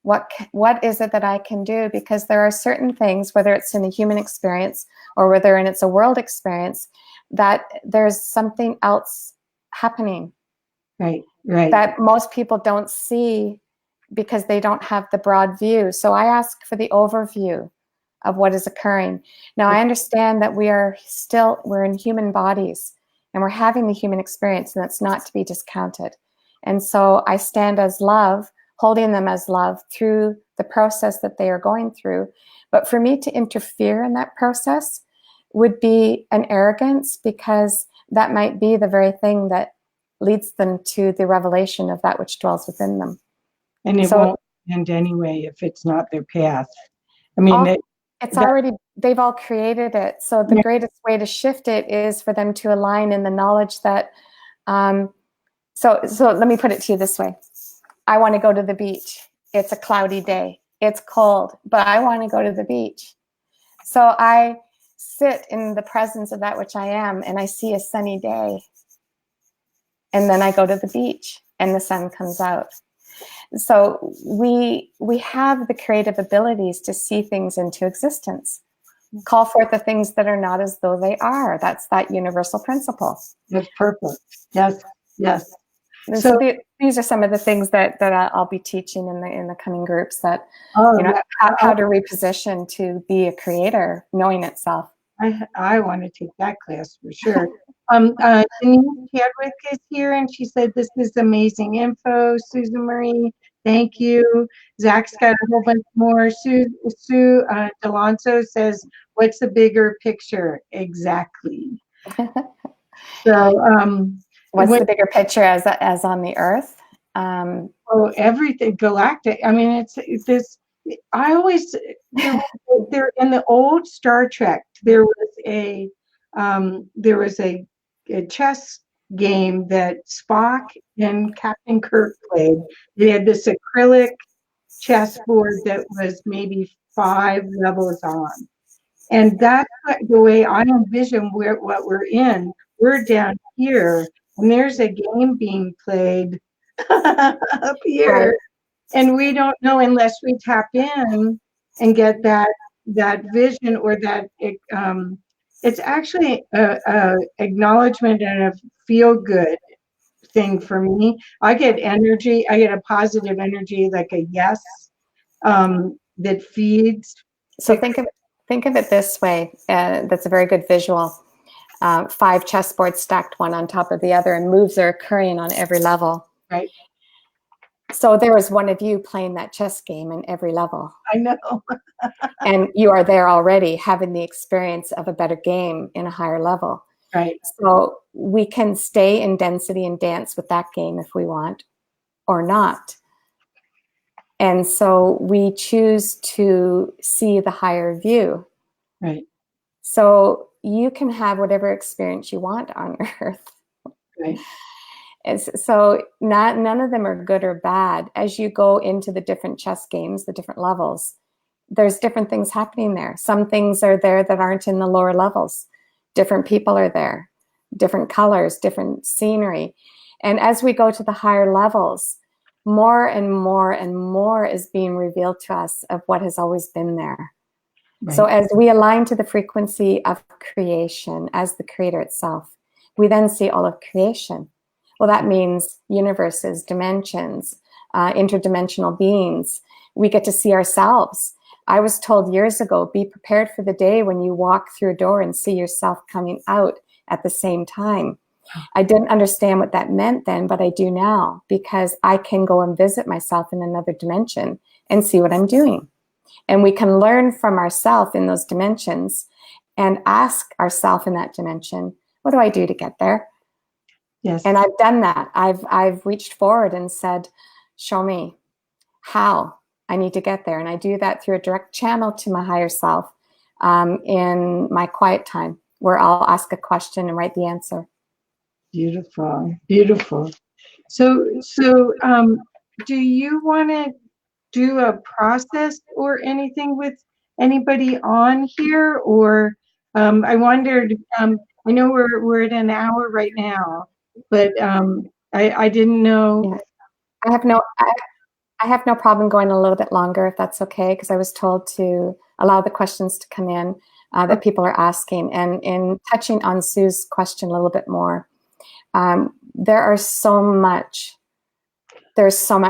what is it that I can do? Because there are certain things, whether it's in a human experience or whether it's a world experience, that there's something else happening. Right. That most people don't see because they don't have the broad view. So I ask for the overview of what is occurring. Now I understand that we're in human bodies and we're having the human experience, and that's not to be discounted. And so I stand as love, holding them as love through the process that they are going through. But for me to interfere in that process would be an arrogance, because that might be the very thing that leads them to the revelation of that which dwells within them. And it won't end anyway if it's not their path. I mean, they've all created it. So the greatest way to shift it is for them to align in the knowledge that, so let me put it to you this way. I want to go to the beach. It's a cloudy day. It's cold, but I want to go to the beach. So I sit in the presence of that which I am, and I see a sunny day. And then I go to the beach and the sun comes out. So we have the creative abilities to see things into existence. Call forth the things that are not as though they are. That's that universal principle. That's perfect. Yes, yes. And so these are some of the things that I'll be teaching in the coming groups, that how to reposition to be a creator, knowing itself. I want to take that class for sure. Denise Chadwick is here, and she said, this is amazing info. Susan Marie, thank you. Zach's got a whole bunch more. Sue Delonso says, what's the bigger picture? Exactly. So, what's the bigger picture as on the earth? Everything galactic. I mean, it's this. I always there in the old Star Trek. There was a chess game that Spock and Captain Kirk played. They had this acrylic chessboard that was maybe 5 levels on, and that's the way I envision what we're in. We're down here, and there's a game being played up here. Right. And we don't know unless we tap in and get that vision, or that it's actually a acknowledgement and a feel good thing for me. I get energy. I get a positive energy, like a yes, that feeds. So think of it this way. That's a very good visual. 5 chessboards stacked one on top of the other, and moves are occurring on every level. Right. So there is one of you playing that chess game in every level. I know. And you are there already, having the experience of a better game in a higher level. Right. So we can stay in density and dance with that game if we want, or not. And so we choose to see the higher view. Right. So you can have whatever experience you want on Earth. Right. So none of them are good or bad. As you go into the different chess games, the different levels, there's different things happening there. Some things are there that aren't in the lower levels. Different people are there, different colors, different scenery. And as we go to the higher levels, more and more and more is being revealed to us of what has always been there. Right. So as we align to the frequency of creation as the creator itself, we then see all of creation. Well, that means universes, dimensions, interdimensional beings. We get to see ourselves. I was told years ago, be prepared for the day when you walk through a door and see yourself coming out at the same time. I didn't understand what that meant then, but I do now, because I can go and visit myself in another dimension and see what I'm doing. And we can learn from ourselves in those dimensions and ask ourselves in that dimension, what do I do to get there? Yes. And I've done that. I've reached forward and said, show me how I need to get there. And I do that through a direct channel to my higher self in my quiet time, where I'll ask a question and write the answer. Beautiful, beautiful. So do you want to do a process or anything with anybody on here? Or I wondered, I know we're at an hour right now, but I didn't know. Yeah. I have no problem going a little bit longer, if that's okay, because I was told to allow the questions to come in that people are asking. And in touching on Sue's question a little bit more, there's so much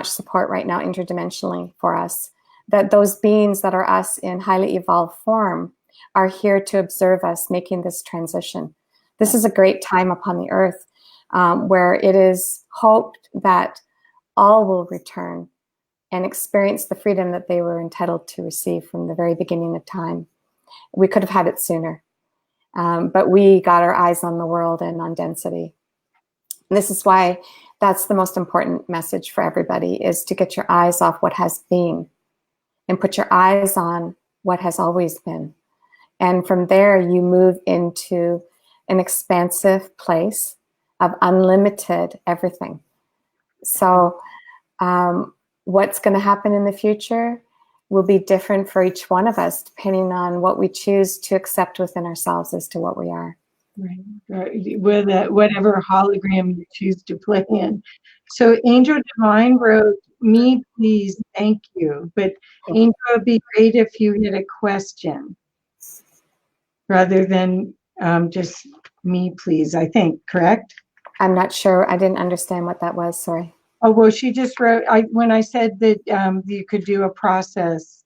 support right now interdimensionally for us, that those beings that are us in highly evolved form are here to observe us making this transition. This is a great time upon the earth where it is hoped that all will return and experience the freedom that they were entitled to receive from the very beginning of time. We could have had it sooner, but we got our eyes on the world and on density. And this is why that's the most important message for everybody, is to get your eyes off what has been and put your eyes on what has always been. And from there, you move into an expansive place of unlimited everything. So what's going to happen in the future? will be different for each one of us, depending on what we choose to accept within ourselves as to what we are. Right. With whatever hologram you choose to play in. So Angel Divine wrote, "Me, please, thank you." But Angel, it'd be great if you had a question rather than just "me, please." I think, correct? I'm not sure. I didn't understand what that was. Sorry. Oh, well, she just wrote, when I said that you could do a process,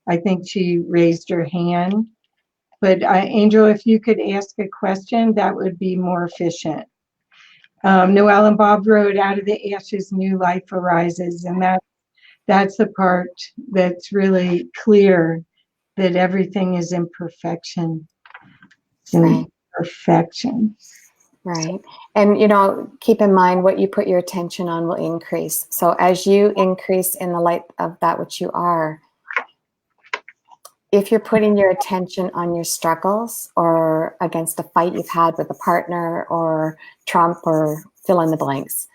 I think she raised her hand. But Angel, if you could ask a question, that would be more efficient. Noelle and Bob wrote, "Out of the ashes, new life arises." And that's the part that's really clear, that everything is imperfection. It's Right. imperfection. Right. And, you know, keep in mind what you put your attention on will increase. So as you increase in the light of that which you are, if you're putting your attention on your struggles or against a fight you've had with a partner or Trump or fill in the blanks,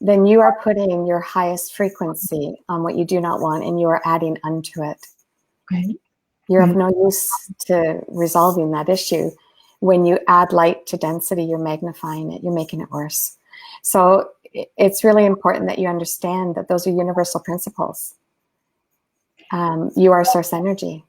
then you are putting your highest frequency on what you do not want, and you are adding unto it. Right. You're of no use to resolving that issue. When you add light to density, you're magnifying it, you're making it worse. So it's really important that you understand that those are universal principles. You are source energy.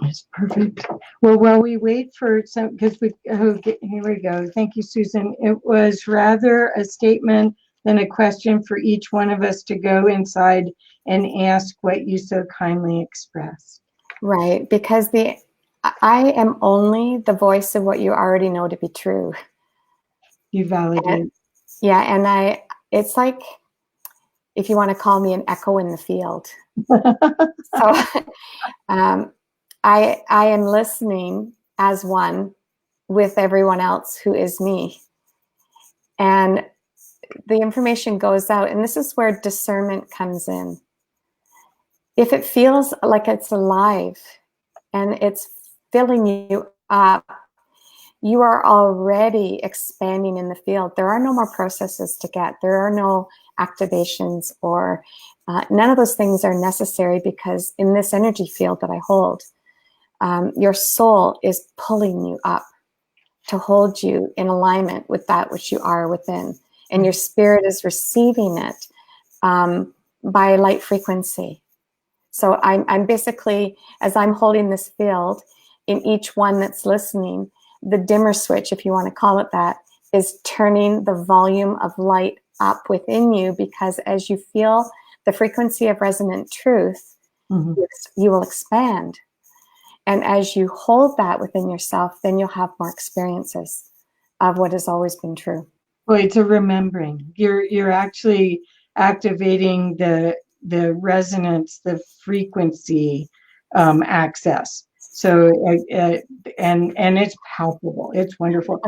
That's perfect. Well, while we wait for some, because here we go. Thank you, Susan. It was rather a statement than a question for each one of us to go inside and ask what you so kindly expressed. Right, because I am only the voice of what you already know to be true. You validate. Yeah, and it's like, if you want to call me an echo in the field. So I am listening as one with everyone else who is me. And the information goes out, and this is where discernment comes in. If it feels like it's alive and it's filling you up, you are already expanding in the field. There are no more processes to get. There are no activations, or none of those things are necessary, because in this energy field that I hold, your soul is pulling you up to hold you in alignment with that which you are within. And your spirit is receiving it by light frequency. So I'm basically, as I'm holding this field, in each one that's listening, the dimmer switch, if you want to call it that, is turning the volume of light up within you, because as you feel the frequency of resonant truth, you will expand. And as you hold that within yourself, then you'll have more experiences of what has always been true. Well, it's a remembering. You're actually activating the resonance, the frequency access. So and it's palpable. It's wonderful.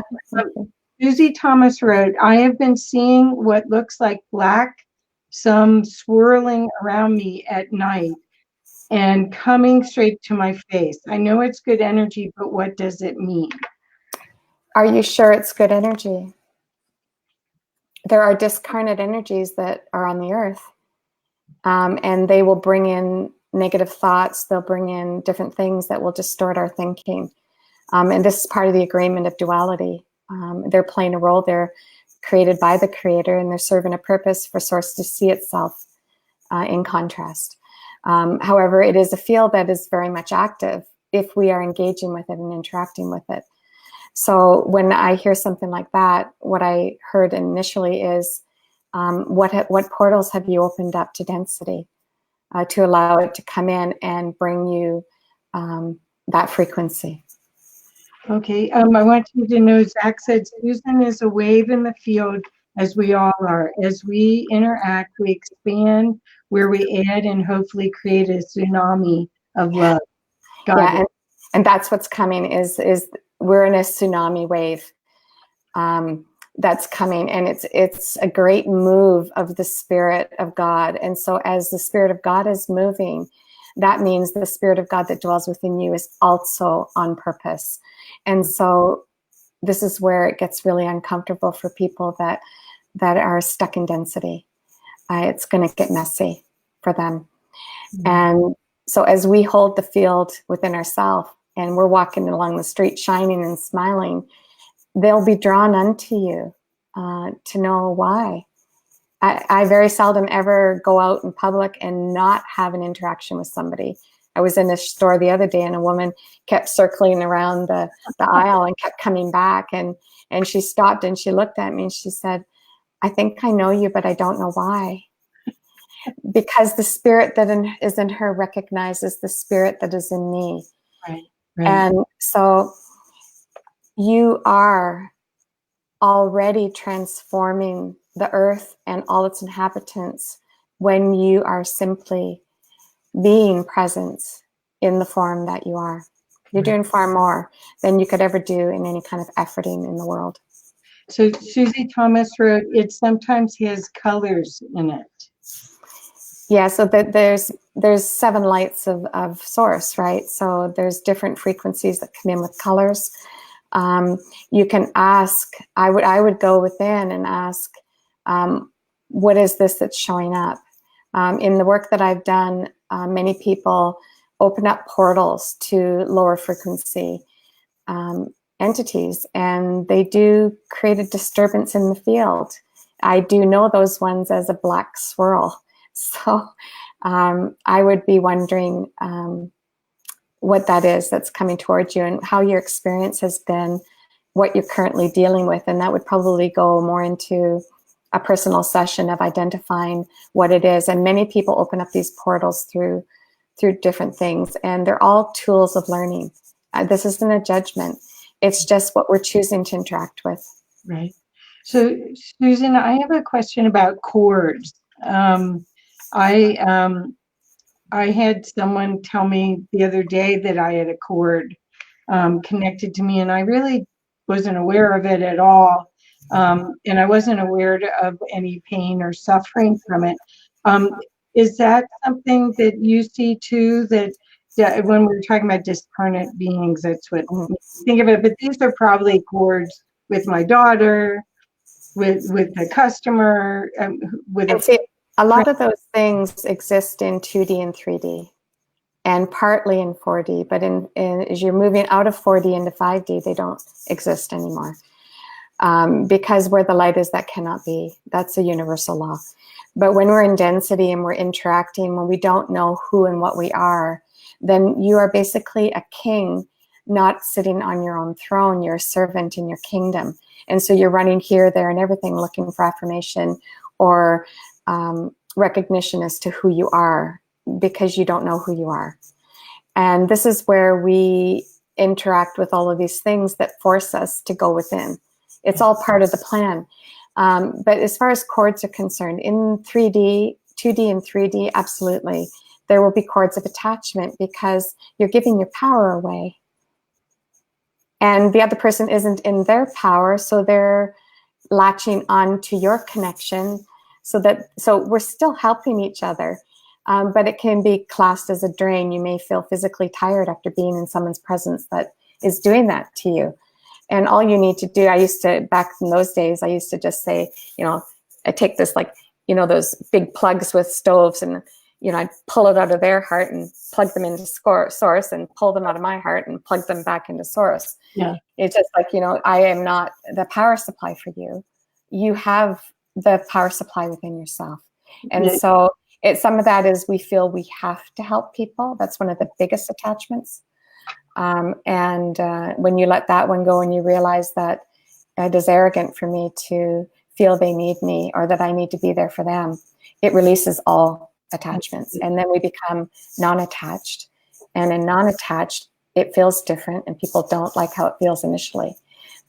Susie Thomas wrote, "I have been seeing what looks like black, some swirling around me at night and coming straight to my face. I know it's good energy, but what does it mean?" Are you sure it's good energy? There are discarnate energies that are on the earth, and they will bring in negative thoughts. They'll bring in different things that will distort our thinking. And this is part of the agreement of duality. They're playing a role. They're created by the creator, and they're serving a purpose for source to see itself in contrast. However, it is a field that is very much active if we are engaging with it and interacting with it. So when I hear something like that, what I heard initially is, what portals have you opened up to density to allow it to come in and bring you that frequency? Okay, I want you to know, Zach said, Susan is a wave in the field, as we all are. As we interact, we expand, where we add and hopefully create a tsunami of love. Yeah, and that's what's coming, is we're in a tsunami wave that's coming, and it's a great move of the Spirit of God. And so as the Spirit of God is moving, that means the Spirit of God that dwells within you is also on purpose. And so this is where it gets really uncomfortable for people that are stuck in density. It's going to get messy for them. And So as we hold the field within ourselves and we're walking along the street shining and smiling, they'll be drawn unto you to know why. I very seldom ever go out in public and not have an interaction with somebody. I was in a store the other day and a woman kept circling around the aisle and kept coming back. And she stopped and she looked at me and she said, I think I know you, but I don't know why. Because the spirit that is in her recognizes the spirit that is in me. Right, right. And so you are already transforming the earth and all its inhabitants when you are simply being present in the form that you are. You're doing far more than you could ever do in any kind of efforting in the world. So Susie Thomas wrote, it sometimes has colors in it. Yeah, so there's 7 lights of source, right? So there's different frequencies that come in with colors. You can ask, I would go within and ask, what is this that's showing up? In the work that I've done, many people open up portals to lower frequency entities, and they do create a disturbance in the field. I do know those ones as a black swirl. So I would be wondering what that is that's coming towards you and how your experience has been, what you're currently dealing with. And that would probably go more into a personal session of identifying what it is. And many people open up these portals through different things, and they're all tools of learning. This isn't a judgment. It's just what we're choosing to interact with. Right. So Susan, I have a question about cords. I had someone tell me the other day that I had a cord connected to me, and I really wasn't aware of it at all. And I wasn't aware of any pain or suffering from it. Is that something that you see too, that when we're talking about discarnate beings, that's what I think of it, but these are probably cords with my daughter, with the customer, with and see, a lot of those things exist in 2D and 3D and partly in 4D, but as you're moving out of 4D into 5D, they don't exist anymore. Because where the light is, that cannot be. That's a universal law. But when we're in density and we're interacting, when we don't know who and what we are, then you are basically a king, not sitting on your own throne. You're a servant in your kingdom. And so you're running here, there, and everything, looking for affirmation or recognition as to who you are, because you don't know who you are. And this is where we interact with all of these things that force us to go within. It's all part of the plan. But as far as cords are concerned, in 3D, 2D and 3D, absolutely, there will be cords of attachment because you're giving your power away. And the other person isn't in their power, so they're latching on to your connection. So we're still helping each other, but it can be classed as a drain. You may feel physically tired after being in someone's presence that is doing that to you. And all you need to do, back in those days, I used to just say, I take this, those big plugs with stoves, and, I'd pull it out of their heart and plug them into source, and pull them out of my heart and plug them back into source. Yeah. It's just like, I am not the power supply for you. You have the power supply within yourself. And so some of that is we feel we have to help people. That's one of the biggest attachments. And when you let that one go and you realize that it is arrogant for me to feel they need me or that I need to be there for them, it releases all attachments. And then we become non-attached. And in non-attached, it feels different and people don't like how it feels initially.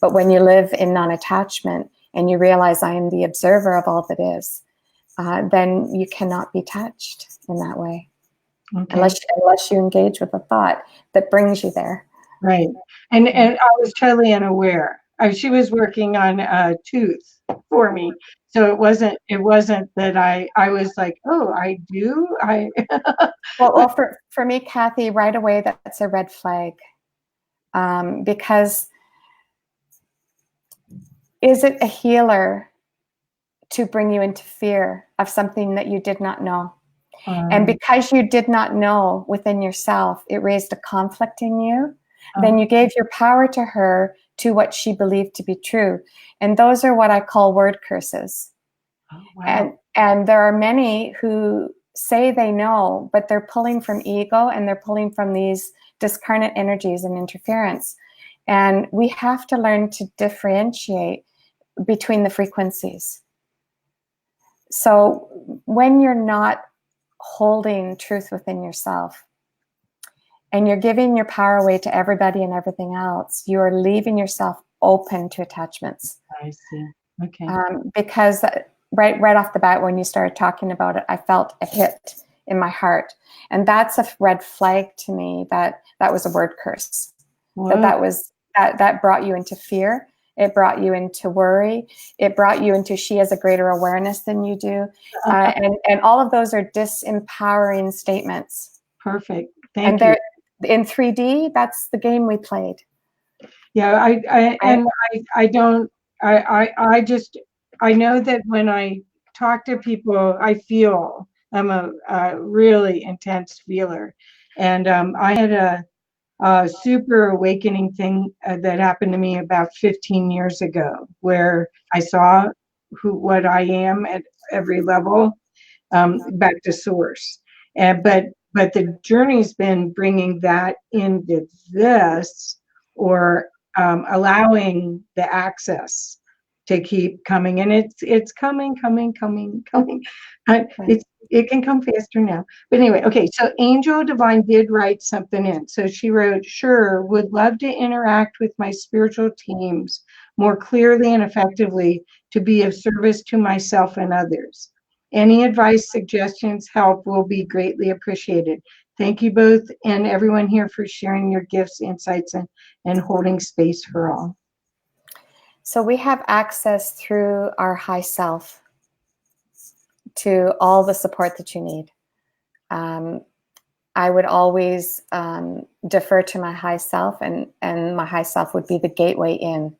But when you live in non-attachment and you realize I am the observer of all that is, then you cannot be touched in that way. Okay. Unless you engage with a thought that brings you there. Right. And I was totally unaware. She was working on a tooth for me. So it wasn't that I was like, oh, I do. Well, for me, Kathy, right away, that's a red flag. Because is it a healer to bring you into fear of something that you did not know? And because you did not know within yourself, it raised a conflict in you. Then you gave your power to her, to what she believed to be true. And those are what I call word curses. Oh, wow. And there are many who say they know, but they're pulling from ego, and they're pulling from these discarnate energies and interference. And we have to learn to differentiate between the frequencies. So when you're not holding truth within yourself, and you're giving your power away to everybody and everything else, you're leaving yourself open to attachments. I see. Okay. Because right off the bat, when you started talking about it, I felt a hit in my heart. And that's a red flag to me that was a word curse. That brought you into fear. It brought you into worry. It brought you into she has a greater awareness than you do. And all of those are disempowering statements. Perfect. Thank you. In 3D, that's the game we played. Yeah, I know that when I talk to people, I feel I'm a really intense feeler. And I had a super awakening thing that happened to me about 15 years ago, where I saw what I am at every level, back to source. But the journey's been bringing that into this, or allowing the access to keep coming, and it's coming. It can come faster now, but anyway. Okay, so Angel Divine did write something in. So she wrote, sure, would love to interact with my spiritual teams more clearly and effectively to be of service to myself and others. Any advice, suggestions, help will be greatly appreciated. Thank you both and everyone here for sharing your gifts, insights, and holding space for all. So we have access through our high self to all the support that you need. I would always defer to my high self, and my high self would be the gateway in.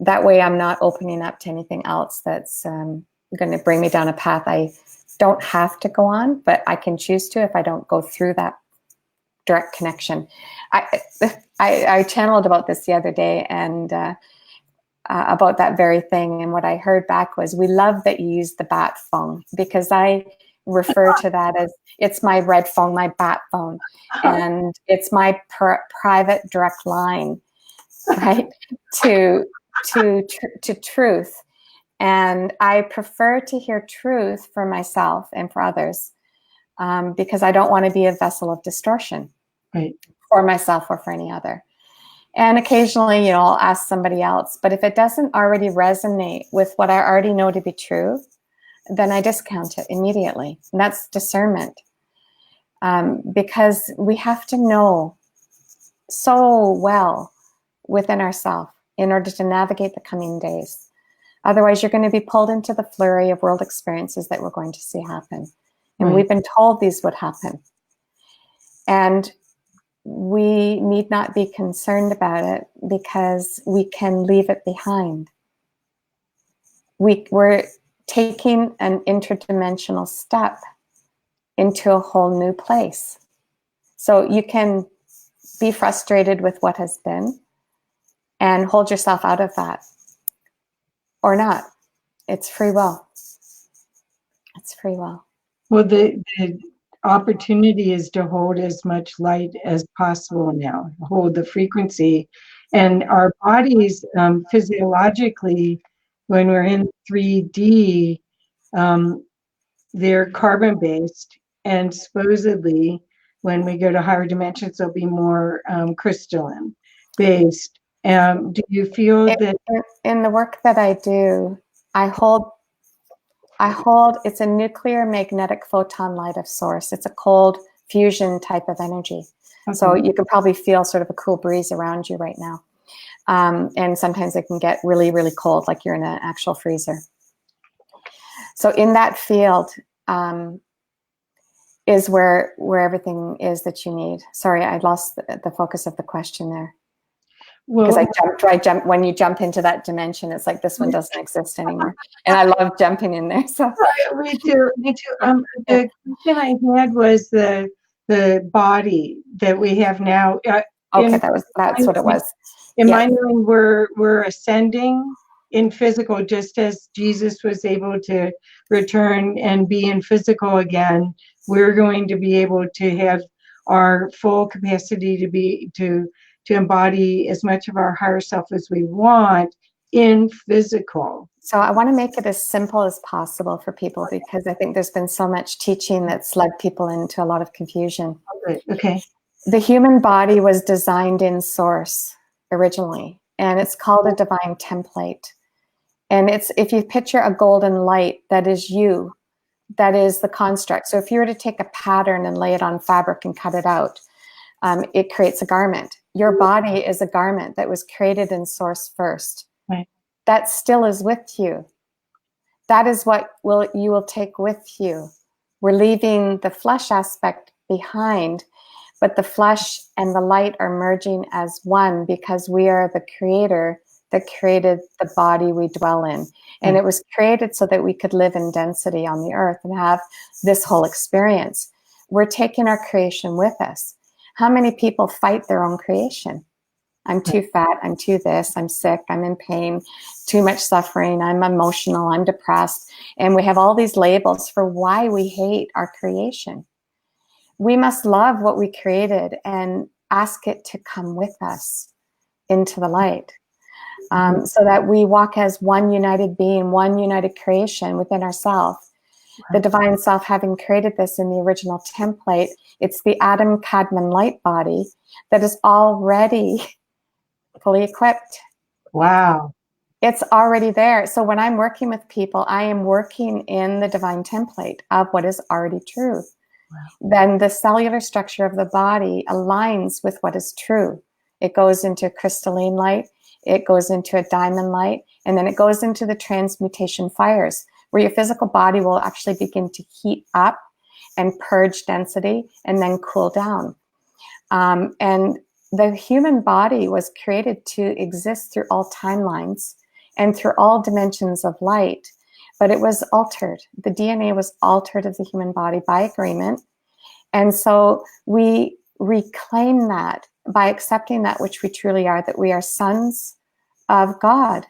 That way I'm not opening up to anything else that's going to bring me down a path I don't have to go on, but I can choose to if I don't go through that direct connection. I channeled about this the other day, and about that very thing. And what I heard back was, we love that you use the bat phone, because I refer to that as, it's my red phone, my bat phone. And it's my private direct line, right, to truth. And I prefer to hear truth for myself and for others, because I don't want to be a vessel of distortion, right, for myself or for any other. And occasionally, I'll ask somebody else. But if it doesn't already resonate with what I already know to be true, then I discount it immediately. And that's discernment. Because we have to know so well within ourselves in order to navigate the coming days. Otherwise, you're going to be pulled into the flurry of world experiences that we're going to see happen. And we've been told these would happen. And we need not be concerned about it, because we can leave it behind. We're taking an interdimensional step into a whole new place. So you can be frustrated with what has been and hold yourself out of that, or not. It's free will. It's free will. Well, the opportunity is to hold as much light as possible now, hold the frequency. And our bodies, physiologically, when we're in 3D, they're carbon-based, and supposedly when we go to higher dimensions, they'll be more crystalline-based. Do you feel that in the work that I do, I hold, it's a nuclear magnetic photon light of source. It's a cold fusion type of energy. Okay. So you can probably feel sort of a cool breeze around you right now. And sometimes it can get really, really cold, like you're in an actual freezer. So in that field is where everything is that you need. Sorry, I lost the focus of the question there. Because Well, I jumped, when you jump into that dimension, it's like this one doesn't exist anymore. And I love jumping in there. So me too. Me too. yeah. The question I had was the body that we have now. Okay, In that's what it was. in Yeah. my knowing, we're ascending in physical, just as Jesus was able to return and be in physical again. We're going to be able to have our full capacity to embody as much of our higher self as we want in physical. So I want to make it as simple as possible for people, because I think there's been so much teaching that's led people into a lot of confusion. Okay. The human body was designed in source originally, and it's called a divine template. And it's, if you picture a golden light, that is you, that is the construct. So if you were to take a pattern and lay it on fabric and cut it out, it creates a garment. Your body is a garment that was created in source first. Right. That still is with you. That is what you will take with you. We're leaving the flesh aspect behind, but the flesh and the light are merging as one, because we are the creator that created the body we dwell in. And it was created so that we could live in density on the earth and have this whole experience. We're taking our creation with us. How many people fight their own creation? I'm too fat, I'm too this, I'm sick, I'm in pain, too much suffering, I'm emotional, I'm depressed. And we have all these labels for why we hate our creation. We must love what we created and ask it to come with us into the light, so that we walk as one united being, one united creation within ourselves. The divine self, having created this in the original template, it's the Adam Kadmon light body that is already fully equipped. Wow. It's already there. So when I'm working with people, I am working in the divine template of what is already true. Wow. Then the cellular structure of the body aligns with what is true. It goes into crystalline light, it goes into a diamond light, and then it goes into the transmutation fires, where your physical body will actually begin to heat up and purge density and then cool down. And the human body was created to exist through all timelines and through all dimensions of light, but it was altered. The DNA was altered of the human body by agreement. And so we reclaim that by accepting that which we truly are, that we are sons of God.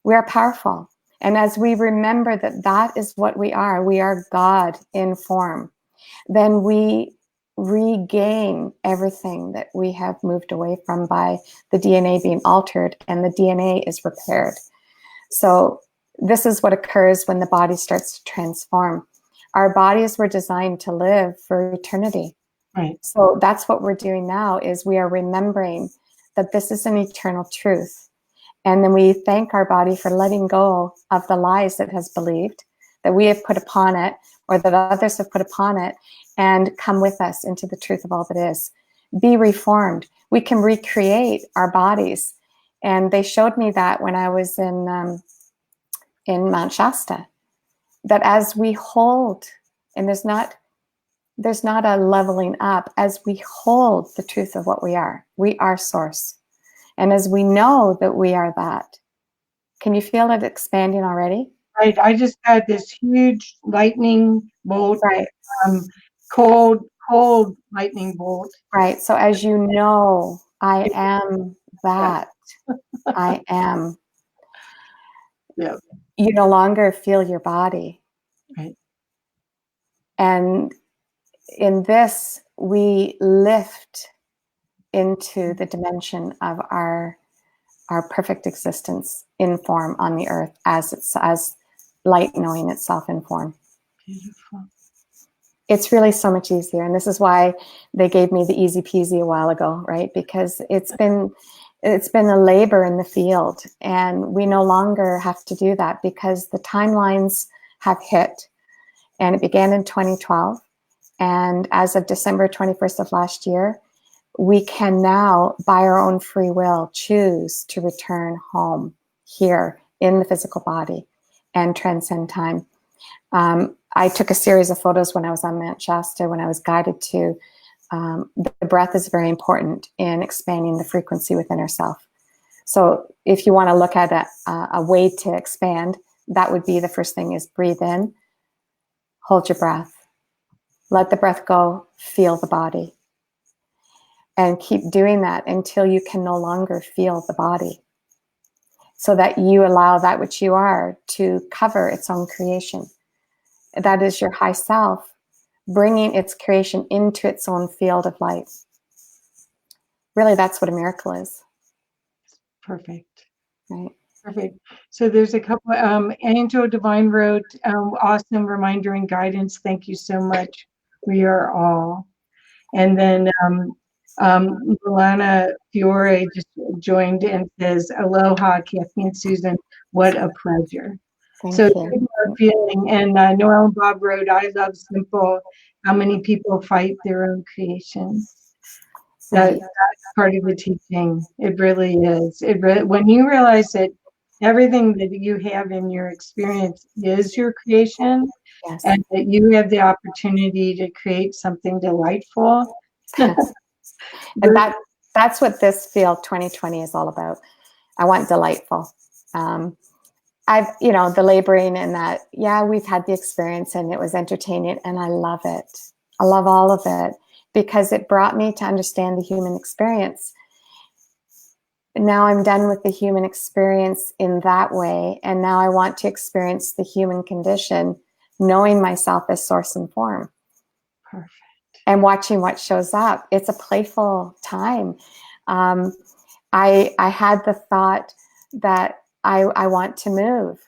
We are powerful. And as we remember that that is what we are God in form, then we regain everything that we have moved away from by the DNA being altered, and the DNA is repaired. So this is what occurs when the body starts to transform. Our bodies were designed to live for eternity. Right. So that's what we're doing now, is we are remembering that this is an eternal truth. And then we thank our body for letting go of the lies it has believed, that we have put upon it, or that others have put upon it, and come with us into the truth of all that is. Be reformed. We can recreate our bodies. And they showed me that when I was in Mount Shasta, that as we hold, and there's not a leveling up, as we hold the truth of what we are source. And as we know that we are that, can you feel it expanding already? Right. I just had this huge lightning bolt, Right. Cold lightning bolt. Right. So as you know, I am that. I am. Yeah. You no longer feel your body. Right. And in this, we lift into the dimension of our perfect existence in form on the earth, as light knowing itself in form. Beautiful. It's really so much easier. And this is why they gave me the easy peasy a while ago, right? Because it's been a labor in the field, and we no longer have to do that, because the timelines have hit, and it began in 2012. And as of December 21st of last year, we can now, by our own free will, choose to return home here in the physical body and transcend time. I took a series of photos when I was on Mount Shasta, when I was guided to the breath is very important in expanding the frequency within ourselves. So if you want to look at a way to expand, that would be the first thing is breathe in, hold your breath, let the breath go, feel the body. And keep doing that until you can no longer feel the body, so that you allow that which you are to cover its own creation. That is your high self, bringing its creation into its own field of light. Really, that's what a miracle is. Perfect. Right. Perfect. So there's a couple, Angel Divine wrote, awesome reminder and guidance. Thank you so much. We are all. And then Milana Fiore just joined and says, aloha, Kathy and Susan. What a pleasure. Thank So you. feeling. And Noel and Bob wrote, I love simple. How many people fight their own creation? That's part of the teaching. It really is. When you realize that everything that you have in your experience is your creation, Yes. and that you have the opportunity to create something delightful. Yes. And that's what this field 2020 is all about. I want delightful. I've, the laboring and that, we've had the experience and it was entertaining and I love it. I love all of it because it brought me to understand the human experience. Now I'm done with the human experience in that way. And now I want to experience the human condition, knowing myself as source and form. Perfect. And watching what shows up. It's a playful time. I had the thought that I want to move.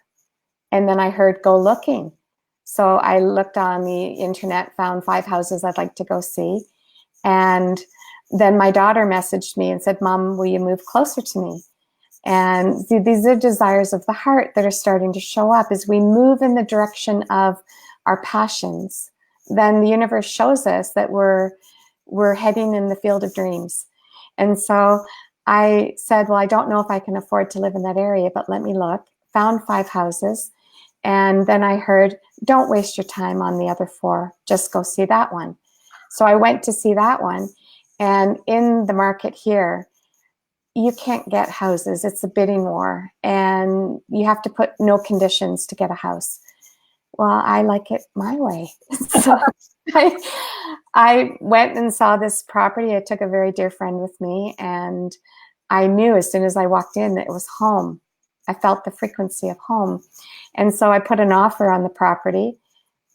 And then I heard go looking. So I looked on the internet, found 5 houses I'd like to go see. And then my daughter messaged me and said, Mom, will you move closer to me? And these are desires of the heart that are starting to show up as we move in the direction of our passions. Then the universe shows us that we're heading in the field of dreams. And so I said, well, I don't know if I can afford to live in that area, but let me look. Found 5 houses. And then I heard, don't waste your time on the other 4. Just go see that one. So I went to see that one. And in the market here, you can't get houses. It's a bidding war. And you have to put no conditions to get a house. Well, I like it my way. So I went and saw this property. I took a very dear friend with me. And I knew as soon as I walked in that it was home. I felt the frequency of home. And so I put an offer on the property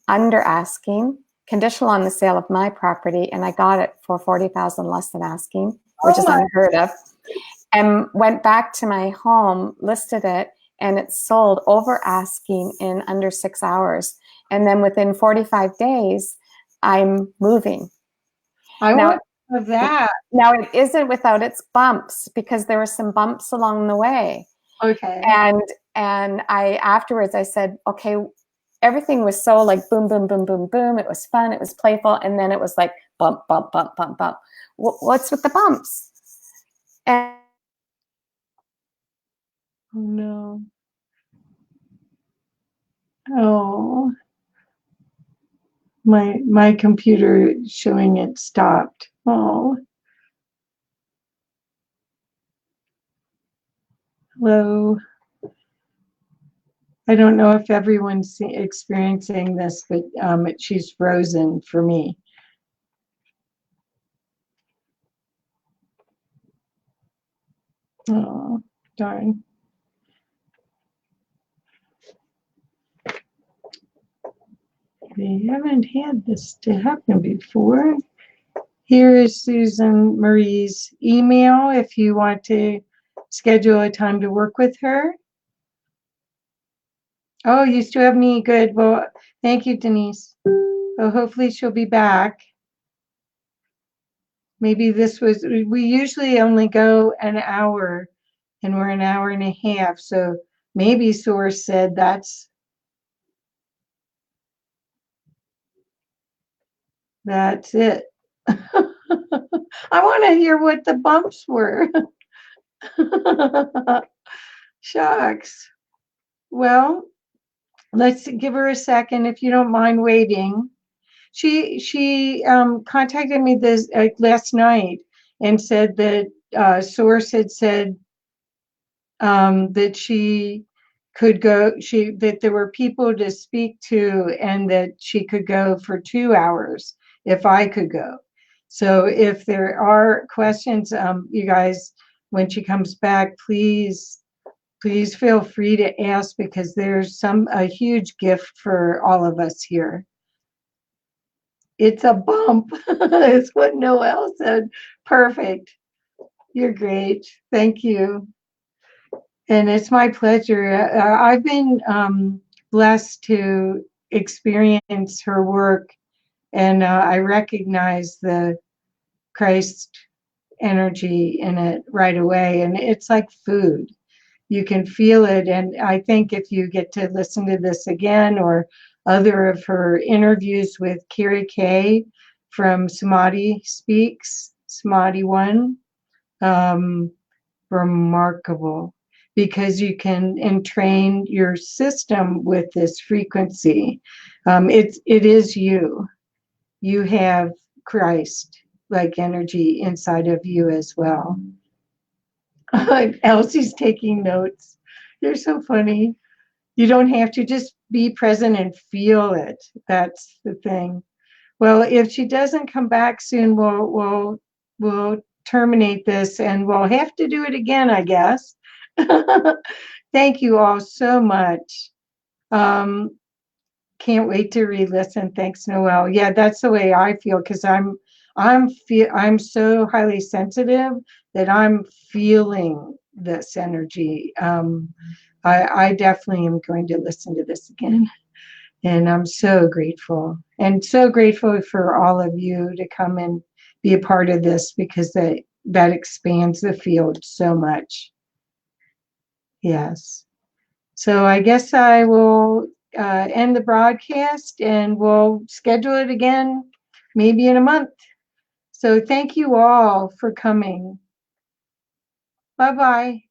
under asking, conditional on the sale of my property, and I got it for $40,000 less than asking, which is unheard of. And went back to my home, listed it, and it sold over asking in under 6 hours. And then within 45 days, I'm moving. I want that. Now it isn't without its bumps because there were some bumps along the way. Okay. And I afterwards I said, okay, everything was so like boom, boom, boom, boom, boom. It was fun. It was playful. And then it was like bump, bump, bump, bump, bump. What's with the bumps? And oh no. Oh. My computer showing it stopped. Oh. Hello. I don't know if everyone's experiencing this, but she's frozen for me. Oh, darn. We haven't had this to happen before. Here is Susan Marie's email if you want to schedule a time to work with her. Oh, you still have me. Good. Well, thank you, Denise. Well, hopefully she'll be back. Maybe we usually only go an hour and we're an hour and a half. So maybe Source said that's it. I want to hear what the bumps were. Shucks. Well, let's give her a second if you don't mind waiting. She contacted me this last night and said that Source had said that she could go. That there were people to speak to, and that she could go for 2 hours if I could go. So if there are questions, you guys, when she comes back, please feel free to ask, because there's a huge gift for all of us here. It's a bump. It's what Noelle said. Perfect. You're great. Thank you. And it's my pleasure. I've been blessed to experience her work, and I recognize the Christ energy in it right away. And it's like food. You can feel it. And I think if you get to listen to this again, or other of her interviews with Carrie Kay from Samadhi Speaks, Samadhi One, remarkable, because you can entrain your system with this frequency. It is you. You have Christ like energy inside of you as well. Elsie's taking notes. You're so funny. You don't have to, just be present and feel it. That's the thing. Well, if she doesn't come back soon, we'll terminate this, and we'll have to do it again, I guess. Thank you all so much. Can't wait to re-listen. Thanks, Noelle. Yeah, that's the way I feel, because I'm so highly sensitive that I'm feeling this energy. I definitely am going to listen to this again. And I'm so grateful, and so grateful for all of you to come and be a part of this, because that expands the field so much. Yes. So I guess I will end the broadcast, and we'll schedule it again maybe in a month. So thank you all for coming. Bye-bye.